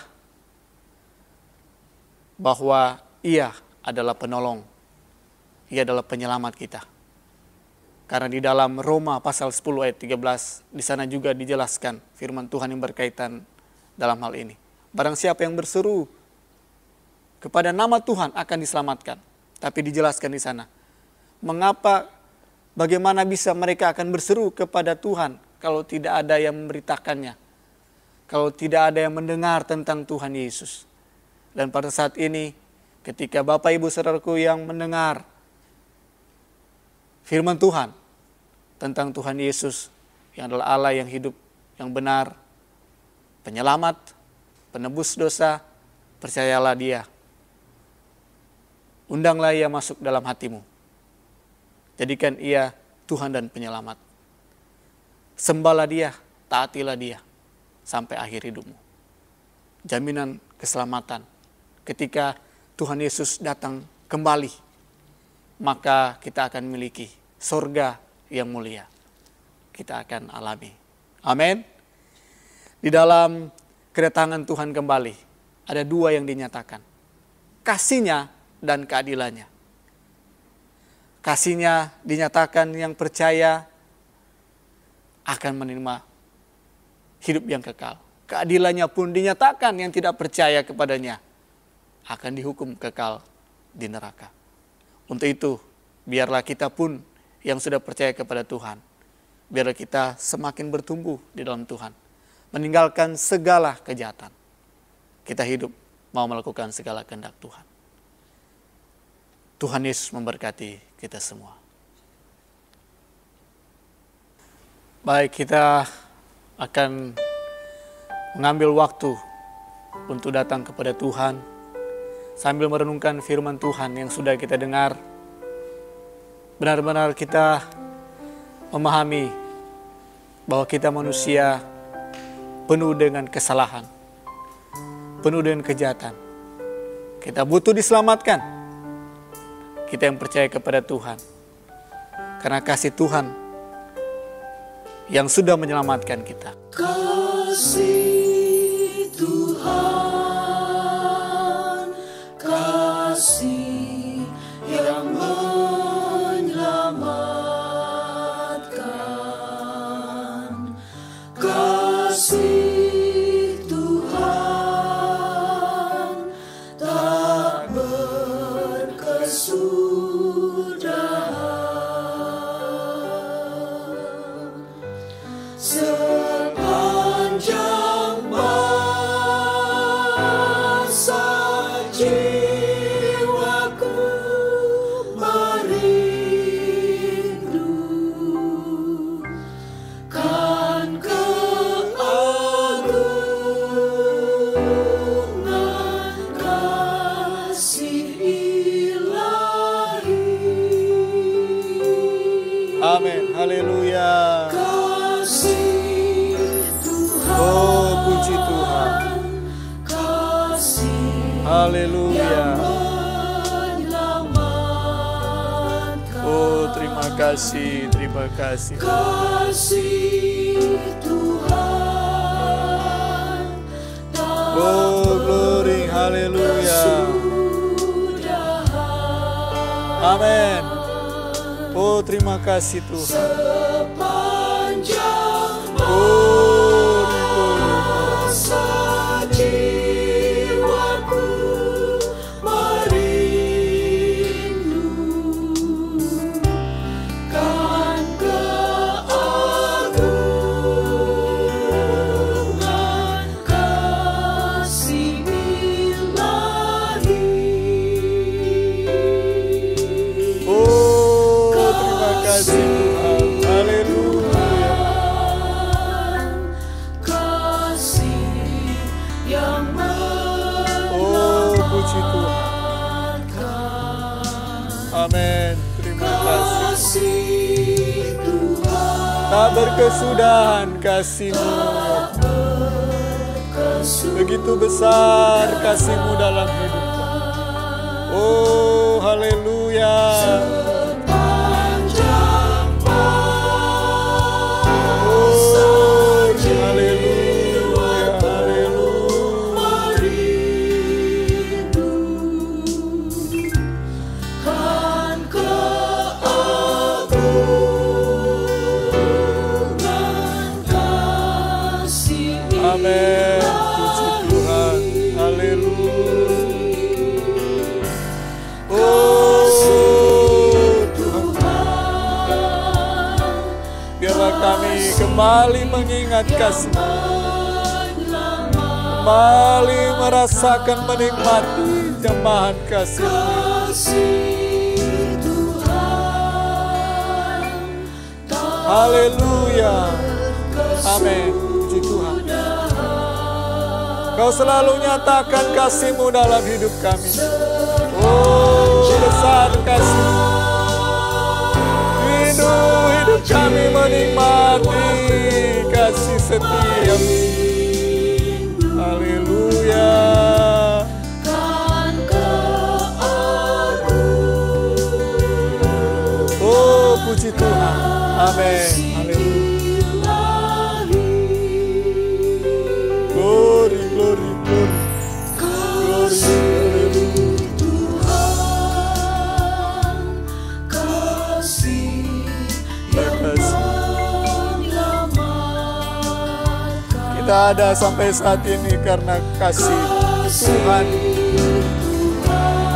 Speaker 5: bahwa Ia adalah penolong, Ia adalah penyelamat kita. Karena di dalam Roma pasal 10 ayat 13, di sana juga dijelaskan firman Tuhan yang berkaitan dalam hal ini. Barang siapa yang berseru kepada nama Tuhan akan diselamatkan. Tapi dijelaskan di sana, bagaimana bisa mereka akan berseru kepada Tuhan kalau tidak ada yang memberitakannya, kalau tidak ada yang mendengar tentang Tuhan Yesus. Dan pada saat ini, ketika Bapak Ibu Saudaraku yang mendengar firman Tuhan tentang Tuhan Yesus yang adalah Allah yang hidup, yang benar, penyelamat, penebus dosa, percayalah Dia. Undanglah Ia masuk dalam hatimu. Jadikan Ia Tuhan dan penyelamat. Sembahlah Dia, taatilah Dia sampai akhir hidupmu. Jaminan keselamatan. Ketika Tuhan Yesus datang kembali, maka kita akan memiliki surga yang mulia. Kita akan alami. Amin. Di dalam kedatangan Tuhan kembali, ada dua yang dinyatakan. Kasih-Nya dan keadilannya. Kasih-Nya dinyatakan yang percaya akan menerima hidup yang kekal. Keadilannya pun dinyatakan yang tidak percaya kepadanya akan dihukum kekal di neraka. Untuk itu, biarlah kita pun yang sudah percaya kepada Tuhan, biarlah kita semakin bertumbuh di dalam Tuhan, meninggalkan segala kejahatan. Kita hidup mau melakukan segala kehendak Tuhan. Tuhan Yesus memberkati kita semua. Baik, kita akan mengambil waktu untuk datang kepada Tuhan sambil merenungkan firman Tuhan yang sudah kita dengar. Benar-benar kita memahami bahwa kita manusia penuh dengan kesalahan, penuh dengan kejahatan. Kita butuh diselamatkan. Kita yang percaya kepada Tuhan, karena kasih Tuhan yang sudah menyelamatkan kita.
Speaker 2: Kasih Tuhan, kasih yang menyelamatkan, kasih Tuhan tak berkesudahan. Sepanjang
Speaker 5: Haleluya. Oh, terima kasih, terima kasih.
Speaker 2: Kasih Tuhan.
Speaker 5: Oh, glory, haleluya. Amin. Oh, terima kasih Tuhan.
Speaker 2: Sepanjang masa jiwaku merindukan keagungan kasih Ilahi.
Speaker 5: Oh, terima kasih Tuhan. Haleluya.
Speaker 2: Kasih yang
Speaker 5: Oh, puji Tuhan. Amin. Terima kasih.
Speaker 2: kasih Tuhan
Speaker 5: Tak berkesudahan kasih-Mu. Begitu besar kasih-Mu dalam hidup kami. Oh, haleluya.
Speaker 2: sepanjang
Speaker 5: Oh,
Speaker 2: masa
Speaker 5: haleluya, haleluya.
Speaker 2: merindukan keagungan kasih
Speaker 5: Amin. Puji Tuhan. Haleluya. Oh, Tuhan. Biarlah kami kembali mengingat kasih, kembali merasakan menikmati jemahan kasih.
Speaker 2: kasih Tuhan.
Speaker 5: Haleluya. Amin. Puji Tuhan. Kau selalu nyatakan kasih-Mu dalam hidup kami. Oh, besar kasih. Hidup kami menikmati kasih setia-Mu. Haleluya. Oh, puji Tuhan. Amin. Haleluya. Glory, glory, glory. Glory, haleluya. Kita ada sampai saat ini karena kasih Tuhan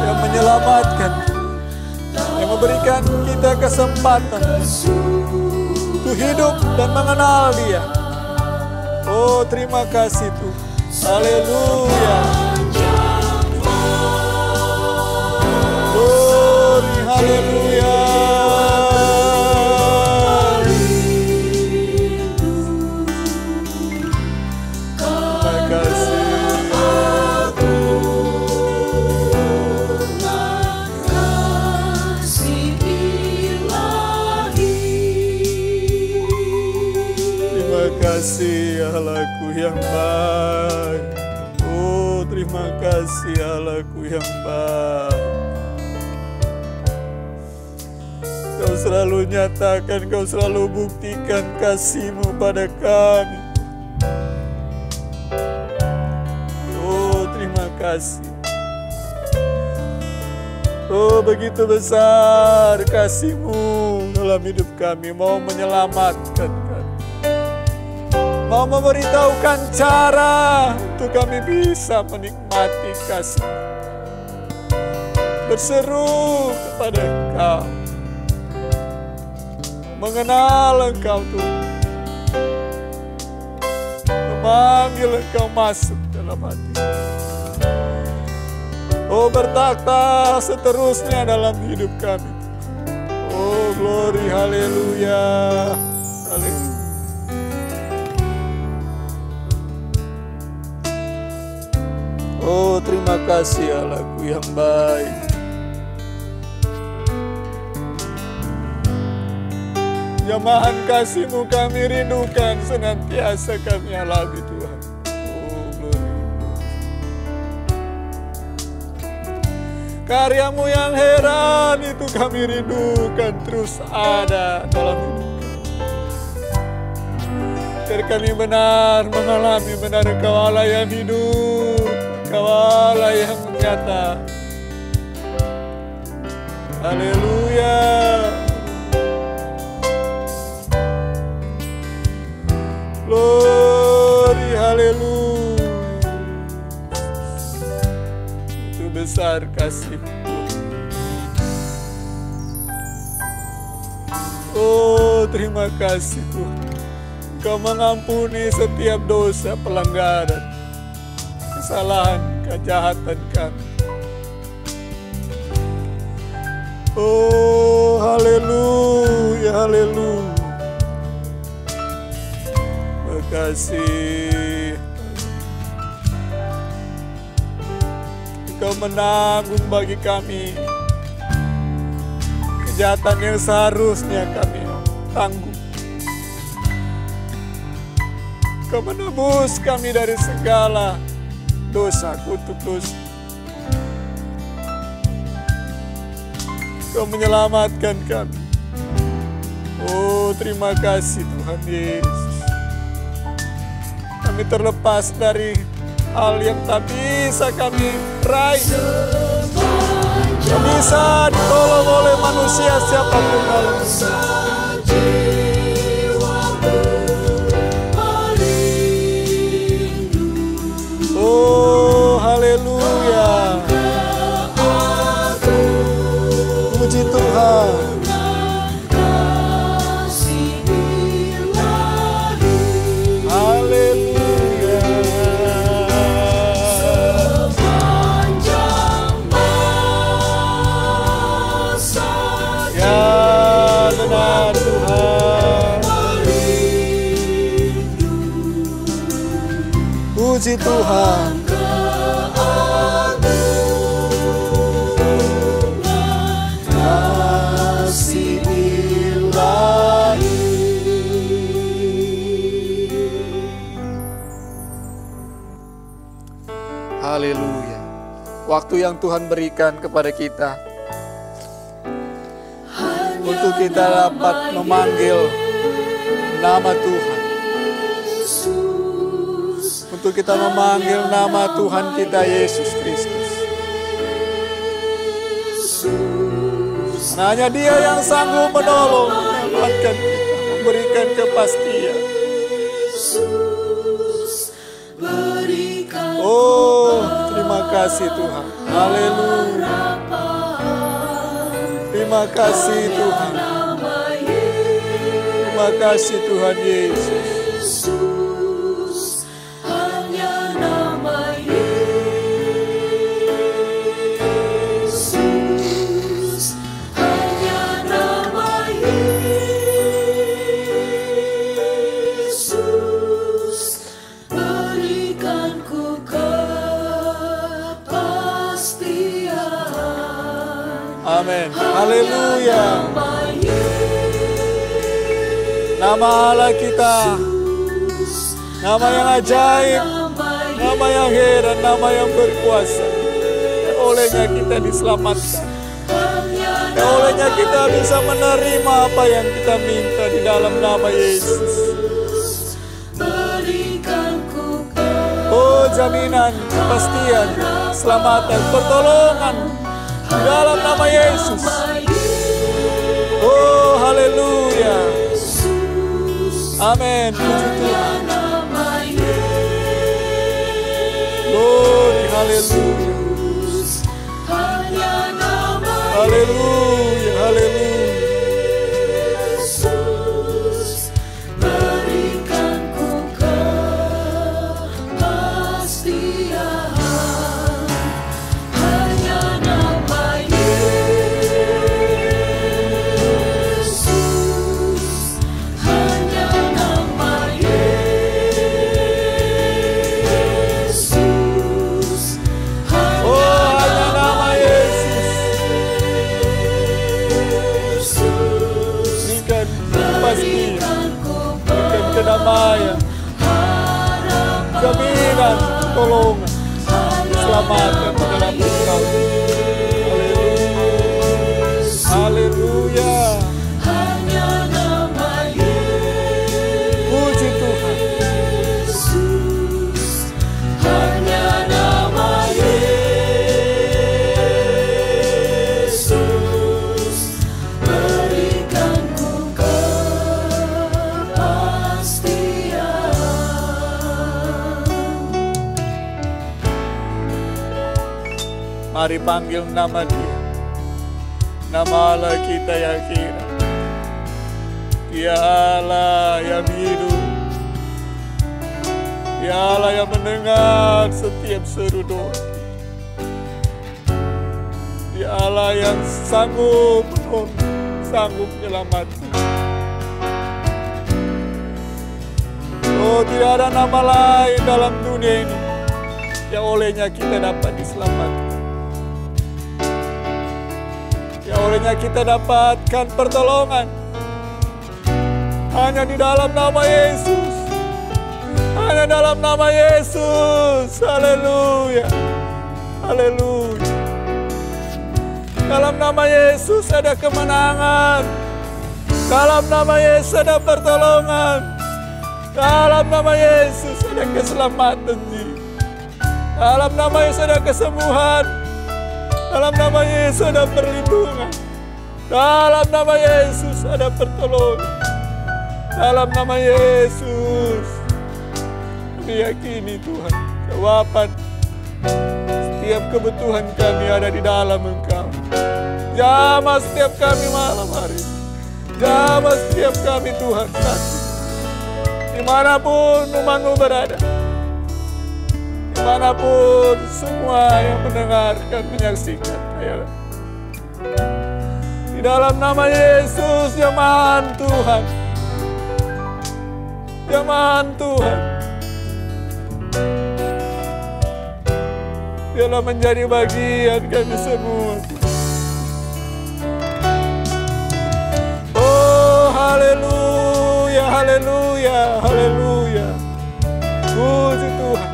Speaker 5: yang menyelamatkan, yang memberikan kita kesempatan untuk hidup dan mengenal Dia. Oh, terima kasih Tuhan. Haleluya. Glory, haleluya. Kasih Allahku yang baik. Oh, terima kasih Allahku yang baik. Kau selalu nyatakan, Kau selalu buktikan kasih-Mu pada kami. Oh, terima kasih. Oh, begitu besar kasih-Mu dalam hidup kami, mau menyelamatkan kami. Mau memberitahukan cara untuk kami bisa menikmati kasih. Berseru kepada Engkau, mengenal Engkau Tuhan, memanggil Engkau masuk dalam hati. Oh, bertakhta seterusnya dalam hidup kami. Oh, glory, haleluya, haleluya. Oh, terima kasih Allahku yang baik. Jamahan kasih-Mu kami rindukan, senantiasa kami alami Tuhan. Oh, glory.
Speaker 6: Karyamu yang heran itu kami rindukan terus ada dalam hidup kami. Biar kami benar mengalami benar Engkau Allah yang hidup, Engkau Allah yang nyata. Haleluya. Glory, haleluya. Itu besar kasih. Oh, terima kasih Tuhan. Kau mengampuni setiap dosa, pelanggaran, kesalahan, kejahatan kami. Oh, haleluya, haleluya. Terima kasih. Engkau menanggung bagi kami kejahatan yang seharusnya kami tanggung. Kau menebus kami dari segala dosa, kutuk dosa. Kau menyelamatkan kami. Oh, terima kasih Tuhan Yesus. Kami terlepas dari hal yang tak bisa kami raih. Tak bisa ditolong oleh manusia siapapun dalam oh, haleluya. Puji Tuhan. Haleluya. Ya benar Tuhan. Puji Tuhan. Kasih ilahi. Haleluya. Waktu yang Tuhan berikan kepada kita untuk kita dapat memanggil nama Tuhan. Untuk kita memanggil nama Tuhan kita Yesus Kristus. Hanya Dia yang sanggup menolong, menyelamatkan kita, memberikan kepastian. Oh, terima kasih Tuhan. Haleluya. Terima kasih Tuhan. Terima kasih Tuhan Yesus. Amin. Haleluya. Nama Allah kita, nama yang ajaib, nama yang heran, nama yang berkuasa. Dan olehnya kita diselamatkan. Dan olehnya kita bisa menerima apa yang kita minta di dalam nama Yesus. Oh, jaminan, kepastian, keselamatan, pertolongan di dalam nama Yesus. Oh, haleluya. Amin. Puji Tuhan. Glory, haleluya. Haleluya, haleluya. Kedamaian, jaminan, pertolongan, keselamatan dalam Engkau. Haleluya.
Speaker 2: hanya nama
Speaker 6: Puji Tuhan.
Speaker 2: Yesus, hanya nama Yesus, berikan ku kepastian.
Speaker 6: Mari panggil nama Dia, nama Allah kita yang kira. Dia Allah yang hidup, Dia Allah yang mendengar setiap seru doa. Dia Allah yang sanggup menolong, sanggup menyelamatkan. Oh, tidak ada nama lain dalam dunia ini yang olehnya kita dapat diselamatkan. Yang olehnya kita dapatkan pertolongan. Hanya di dalam nama Yesus. Hanya dalam nama Yesus. Haleluya. Haleluya. Dalam nama Yesus ada kemenangan. Dalam nama Yesus ada pertolongan. Dalam nama Yesus ada keselamatan jiwa. Dalam nama Yesus ada kesembuhan. Dalam nama Yesus ada perlindungan. Dalam nama Yesus ada pertolongan. Dalam nama Yesus kami yakini Tuhan, jawaban setiap kebutuhan kami ada di dalam Engkau. Jamah setiap kami malam hari, jamah setiap kami Tuhan saat dimanapun umat-Mu berada, dimanapun semua yang mendengarkan, menyaksikan, ayolah. Di dalam nama Yesus, jamahan Tuhan, jamahan Tuhan, biarlah menjadi bagian kami semua. Oh, haleluya, haleluya, haleluya. Puji Tuhan.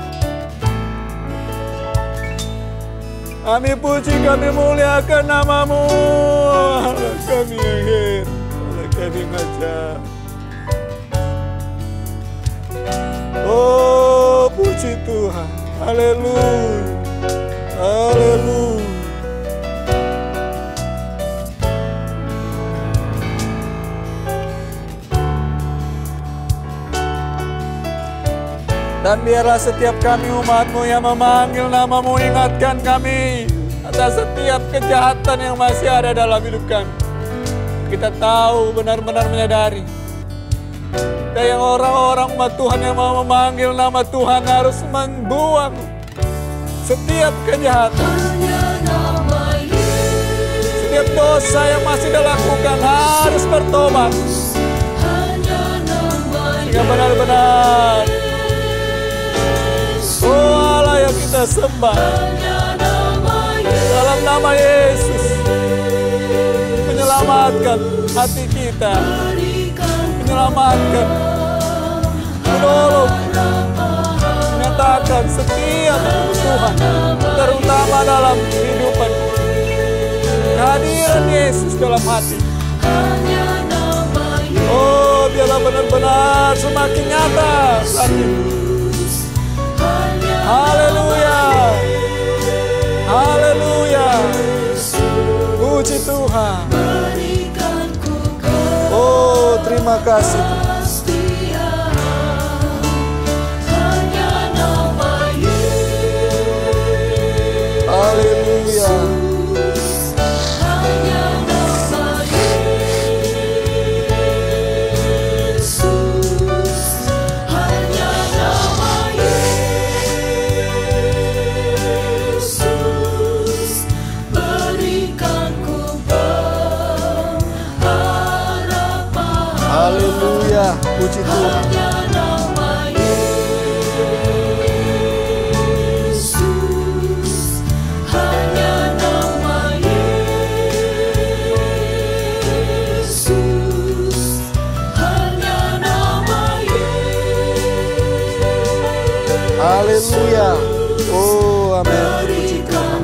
Speaker 6: Kami puji, kami muliakan nama-Mu. Allah kami yang heran, Allah kami ngajar. Oh, puji Tuhan. Haleluya. Haleluya. Dan biarlah setiap kami umat-Mu yang memanggil nama-Mu, ingatkan kami atas setiap kejahatan yang masih ada dalam hidup kami. Kita tahu, benar-benar menyadari, kita yang orang-orang umat Tuhan yang mau memanggil nama Tuhan harus membuang setiap kejahatan, setiap dosa yang masih dilakukan harus bertobat, sehingga benar-benar, oh Allah yang kita sembah, dalam nama Yesus menyelamatkan hati kita, menyelamatkan, menolong, menyatakan setiap kebutuhan, terutama dalam kehidupan, kehadiran Yesus dalam hati. Oh, biarlah benar-benar semakin nyata saat ini. Haleluya, haleluya, puji Tuhan. Oh, terima kasih Tuhan. Haleluya. Haleluya, puji Tuhan. Haleluya. Oh, amin. Puji Tuhan.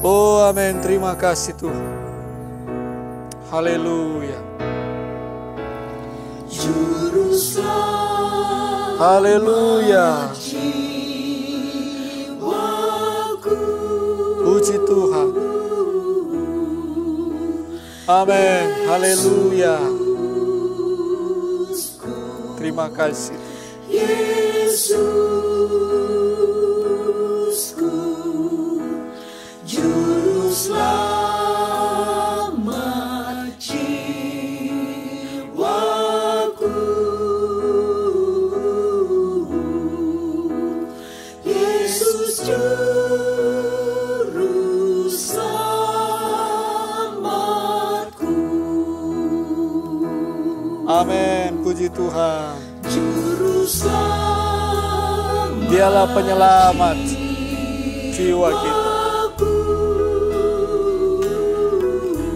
Speaker 6: Oh amin, terima kasih Tuhan. Haleluya.
Speaker 2: Juru selamat
Speaker 6: Haleluya.
Speaker 2: jiwaku.
Speaker 6: Puji Tuhan. Amin. Haleluya. Terima kasih.
Speaker 2: Yesusku, Juru selamat jiwaku. Yesus Juru selamatku.
Speaker 6: Amin. Puji Tuhan.
Speaker 2: Juru selamat
Speaker 6: Dialah penyelamat jiwa kita.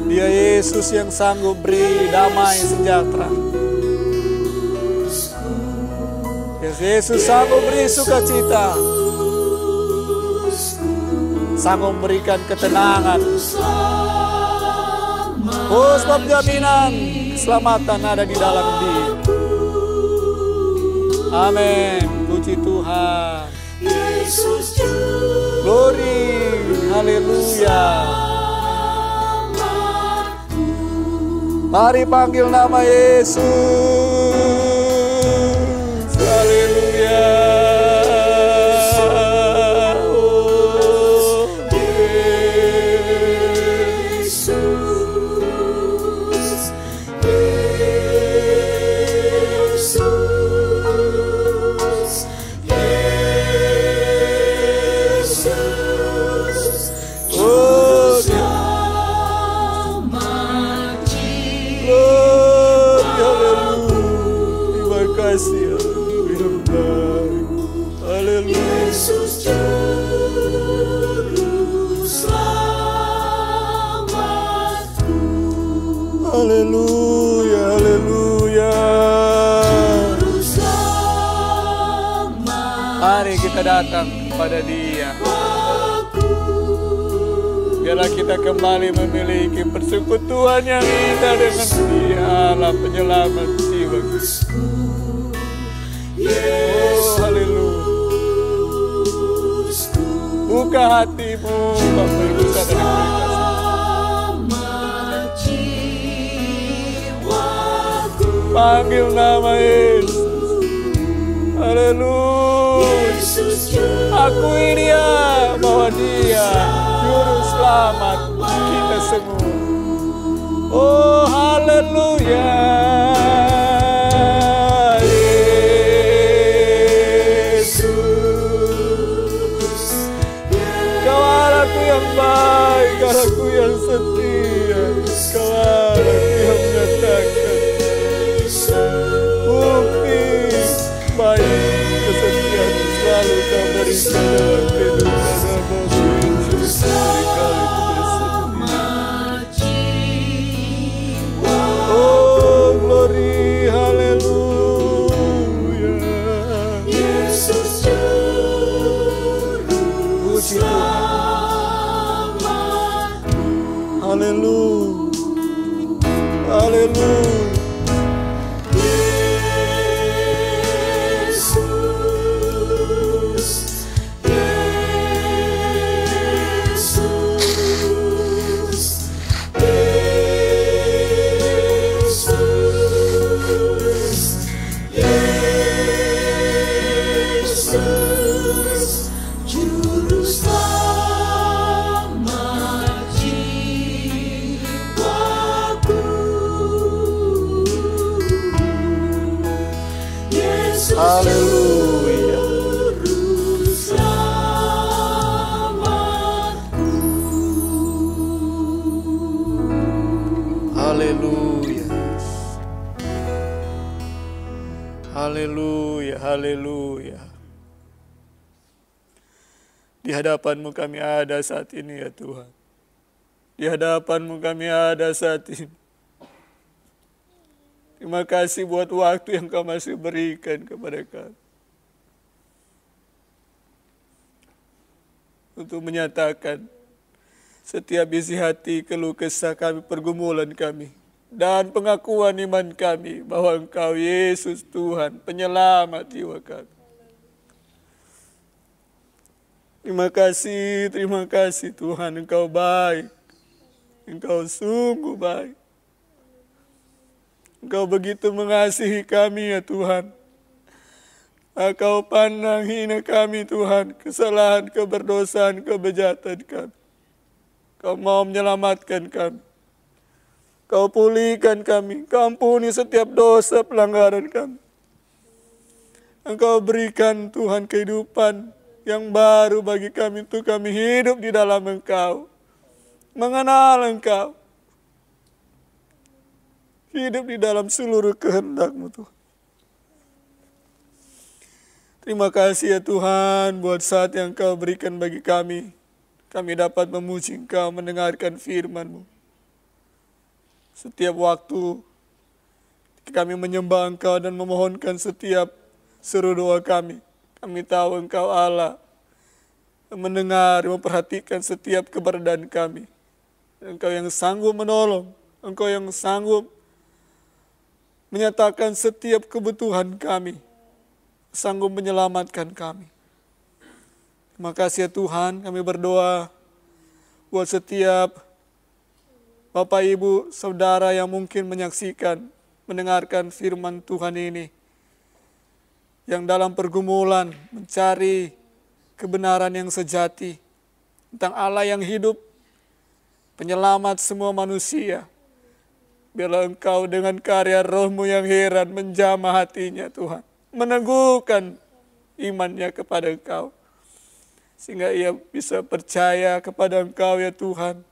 Speaker 6: Dia Yesus yang sanggup beri damai sejahtera. Yesus sanggup beri sukacita, sanggup memberikan ketenangan. Oh, sebab jaminan keselamatan ada di dalam Dia. Amin. Puji Tuhan. Glory. Haleluya. Mari panggil nama Yesus. Haleluya. Oh,
Speaker 2: Yesus, Yesus, Yesus,
Speaker 6: oh,
Speaker 2: selamat jiwa.
Speaker 6: Terima kasih. Haleluya.
Speaker 2: Yesus Juru selamatku.
Speaker 6: Haleluya. Haleluya.
Speaker 2: Juru selamat
Speaker 6: Mari kita datang kepada Dia. Biarlah kita kembali memiliki persekutuan yang indah dengan Dia, Allah penyelamat jiwa kita. Oh, haleluya. Buka hatimu, Bapak Ibu Saudara yang
Speaker 2: selamat jiwaku.
Speaker 6: panggil nama Yesus. Haleluya.
Speaker 2: Yesus Juru
Speaker 6: Akui Dia bahwa Dia Juru Selamat kita semua. Oh, haleluya.
Speaker 2: Yesus,
Speaker 6: Kau Allahku yang baik, Allahku yang setia, Kau Allahku yang menyatakan bukti baik kesetiaan selalu Kau berikan dalam kehidupan hamba-Mu Yesus.
Speaker 2: selamat jiwa.
Speaker 6: Oh, glory, haleluya.
Speaker 2: Yesus Juru
Speaker 6: Puji Tuhan.
Speaker 2: selamatku.
Speaker 6: Haleluya. Haleluya.
Speaker 2: Yesus, Yesus, Yesus, Yesus, Juru selamat jiwaku. Yesus
Speaker 6: Haleluya.
Speaker 2: Juru selamatku.
Speaker 6: Haleluya. Haleluya, haleluya. Di hadapan-Mu kami ada saat ini ya Tuhan. Di hadapan-Mu kami ada saat ini. Terima kasih buat waktu yang Kau masih berikan kepada kami. Untuk menyatakan setiap isi hati, keluh kesah kami, pergumulan kami, dan pengakuan iman kami bahwa Engkau Yesus Tuhan, penyelamat jiwa kami. Terima kasih Tuhan, Engkau baik, Engkau sungguh baik. Engkau begitu mengasihi kami ya Tuhan. Engkau pandang hina kami Tuhan, kesalahan, keberdosaan, kebejatan kami. Kau mau menyelamatkan kami. Kau pulihkan kami, Kau ampuni setiap dosa pelanggaran kami. Engkau berikan Tuhan kehidupan yang baru bagi kami untuk kami hidup di dalam Engkau. Mengenal Engkau. Hidup di dalam seluruh kehendak-Mu Tuhan. Terima kasih ya Tuhan buat saat yang Kau berikan bagi kami. Kami dapat memuji Engkau, mendengarkan firman-Mu. Setiap waktu kami menyembah Engkau dan memohonkan setiap seru doa kami. Kami tahu Engkau Allah mendengar, memperhatikan setiap keberadaan kami. Engkau yang sanggup menolong, Engkau yang sanggup menyatakan setiap kebutuhan kami, sanggup menyelamatkan kami. Terima kasih ya Tuhan, kami berdoa buat setiap Bapak, Ibu, Saudara yang mungkin menyaksikan, mendengarkan firman Tuhan ini, yang dalam pergumulan mencari kebenaran yang sejati tentang Allah yang hidup, penyelamat semua manusia. Biarlah Engkau dengan karya Roh-Mu yang heran menjamah hatinya Tuhan, meneguhkan imannya kepada Engkau, sehingga ia bisa percaya kepada Engkau ya Tuhan.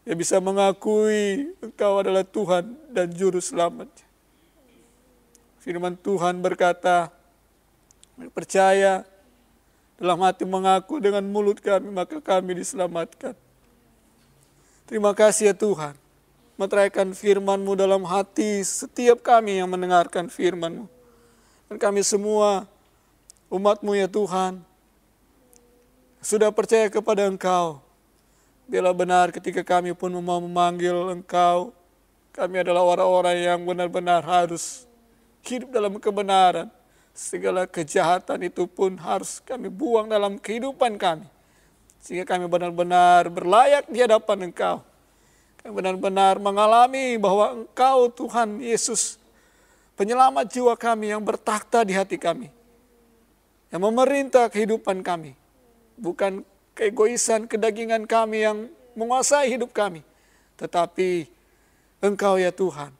Speaker 6: Ia bisa mengakui Engkau adalah Tuhan dan Juru Selamat. Firman Tuhan berkata, percaya dalam hati, mengaku dengan mulut kami, maka kami diselamatkan. Terima kasih ya Tuhan. Meteraikan firman-Mu dalam hati setiap kami yang mendengarkan firman-Mu. Dan kami semua umat-Mu ya Tuhan, sudah percaya kepada Engkau. Bila benar ketika kami pun mau memanggil Engkau, kami adalah orang-orang yang benar-benar harus hidup dalam kebenaran. Segala kejahatan itu pun harus kami buang dalam kehidupan kami. Sehingga kami benar-benar berlayak di hadapan Engkau. Kami benar-benar mengalami bahwa Engkau Tuhan Yesus, penyelamat jiwa kami yang bertakhta di hati kami. Yang memerintah kehidupan kami. Bukan keegoisan, kedagingan kami yang menguasai hidup kami. Tetapi Engkau ya Tuhan,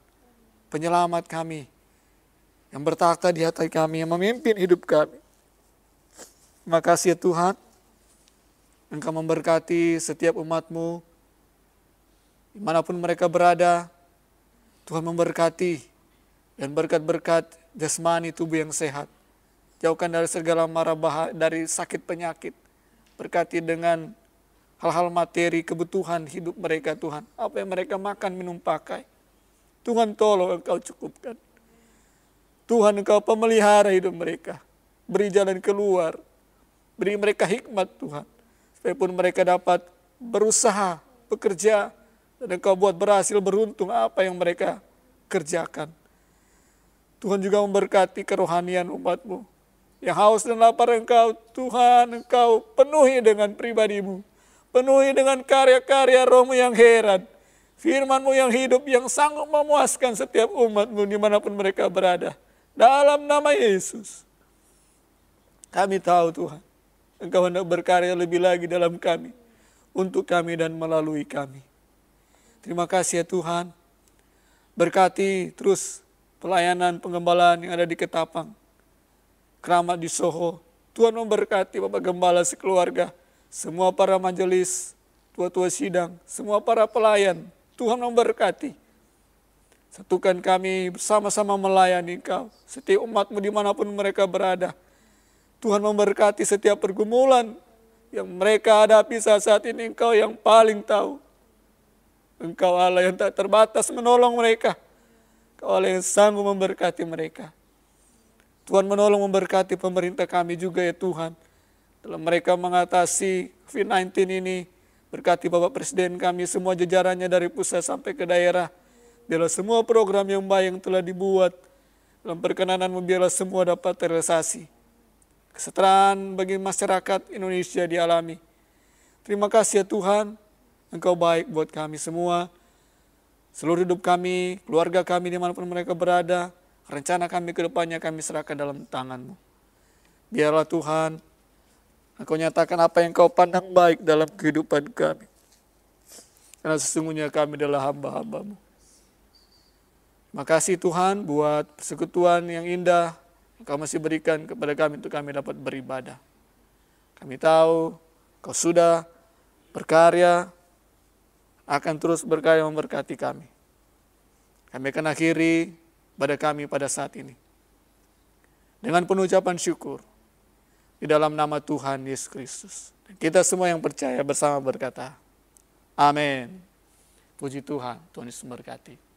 Speaker 6: penyelamat kami, yang bertakhta di hati kami, yang memimpin hidup kami. Terima kasih ya Tuhan, Engkau memberkati setiap umat-Mu, dimanapun mereka berada. Tuhan memberkati, dan berkat-berkat jasmani tubuh yang sehat. Jauhkan dari segala mara bahaya, dari sakit penyakit. Berkati dengan hal-hal materi, kebutuhan hidup mereka Tuhan. Apa yang mereka makan, minum, pakai. Tuhan tolong Engkau cukupkan. Tuhan Engkau pemelihara hidup mereka. Beri jalan keluar. Beri mereka hikmat Tuhan. Supaya pun mereka dapat berusaha, bekerja. Dan Engkau buat berhasil, beruntung apa yang mereka kerjakan. Tuhan juga memberkati kerohanian umat-Mu. Yang haus dan lapar Engkau, Tuhan Engkau penuhi dengan pribadi-Mu. Penuhi dengan karya-karya Roh-Mu yang heran. Firman-Mu yang hidup, yang sanggup memuaskan setiap umat-Mu dimanapun mereka berada. Dalam nama Yesus. Kami tahu Tuhan, Engkau hendak berkarya lebih lagi dalam kami. Untuk kami dan melalui kami. Terima kasih ya Tuhan. Berkati terus pelayanan penggembalaan yang ada di Ketapang. Keramat di Soho. Tuhan memberkati Bapak Gembala sekeluarga. Semua para majelis, tua-tua sidang, semua para pelayan. Tuhan memberkati. Satukan kami bersama-sama melayani Engkau. Setiap umat-Mu dimanapun mereka berada. Tuhan memberkati setiap pergumulan yang mereka hadapi saat ini. Engkau yang paling tahu. Engkau Allah yang tak terbatas menolong mereka. Engkau Allah yang sanggup memberkati mereka. Tuhan menolong memberkati pemerintah kami juga ya Tuhan. Dalam mereka mengatasi COVID-19 ini, Berkati Bapak Presiden kami, semua jajarannya dari pusat sampai ke daerah. Biarlah semua program yang baik yang telah dibuat dalam perkenanan-Mu, biarlah semua dapat terrealisasi. Kesetaraan bagi masyarakat Indonesia dialami. Terima kasih ya Tuhan, Engkau baik buat kami semua. Seluruh hidup kami, keluarga kami dimanapun mereka berada, rencana kami ke depannya kami serahkan dalam tangan-Mu. Biarlah Tuhan, Engkau nyatakan apa yang Kau pandang baik dalam kehidupan kami. Karena sesungguhnya kami adalah hamba-hamba-Mu. Terima kasih Tuhan buat persekutuan yang indah yang Kau masih berikan kepada kami untuk kami dapat beribadah. Kami tahu Kau sudah berkarya, akan terus berkarya memberkati kami. Kami akan akhiri pada kami pada saat ini dengan penuh ucapan syukur di dalam nama Tuhan Yesus Kristus. Dan kita semua yang percaya bersama berkata, amin. Puji Tuhan, Tuhan Yesus memberkati.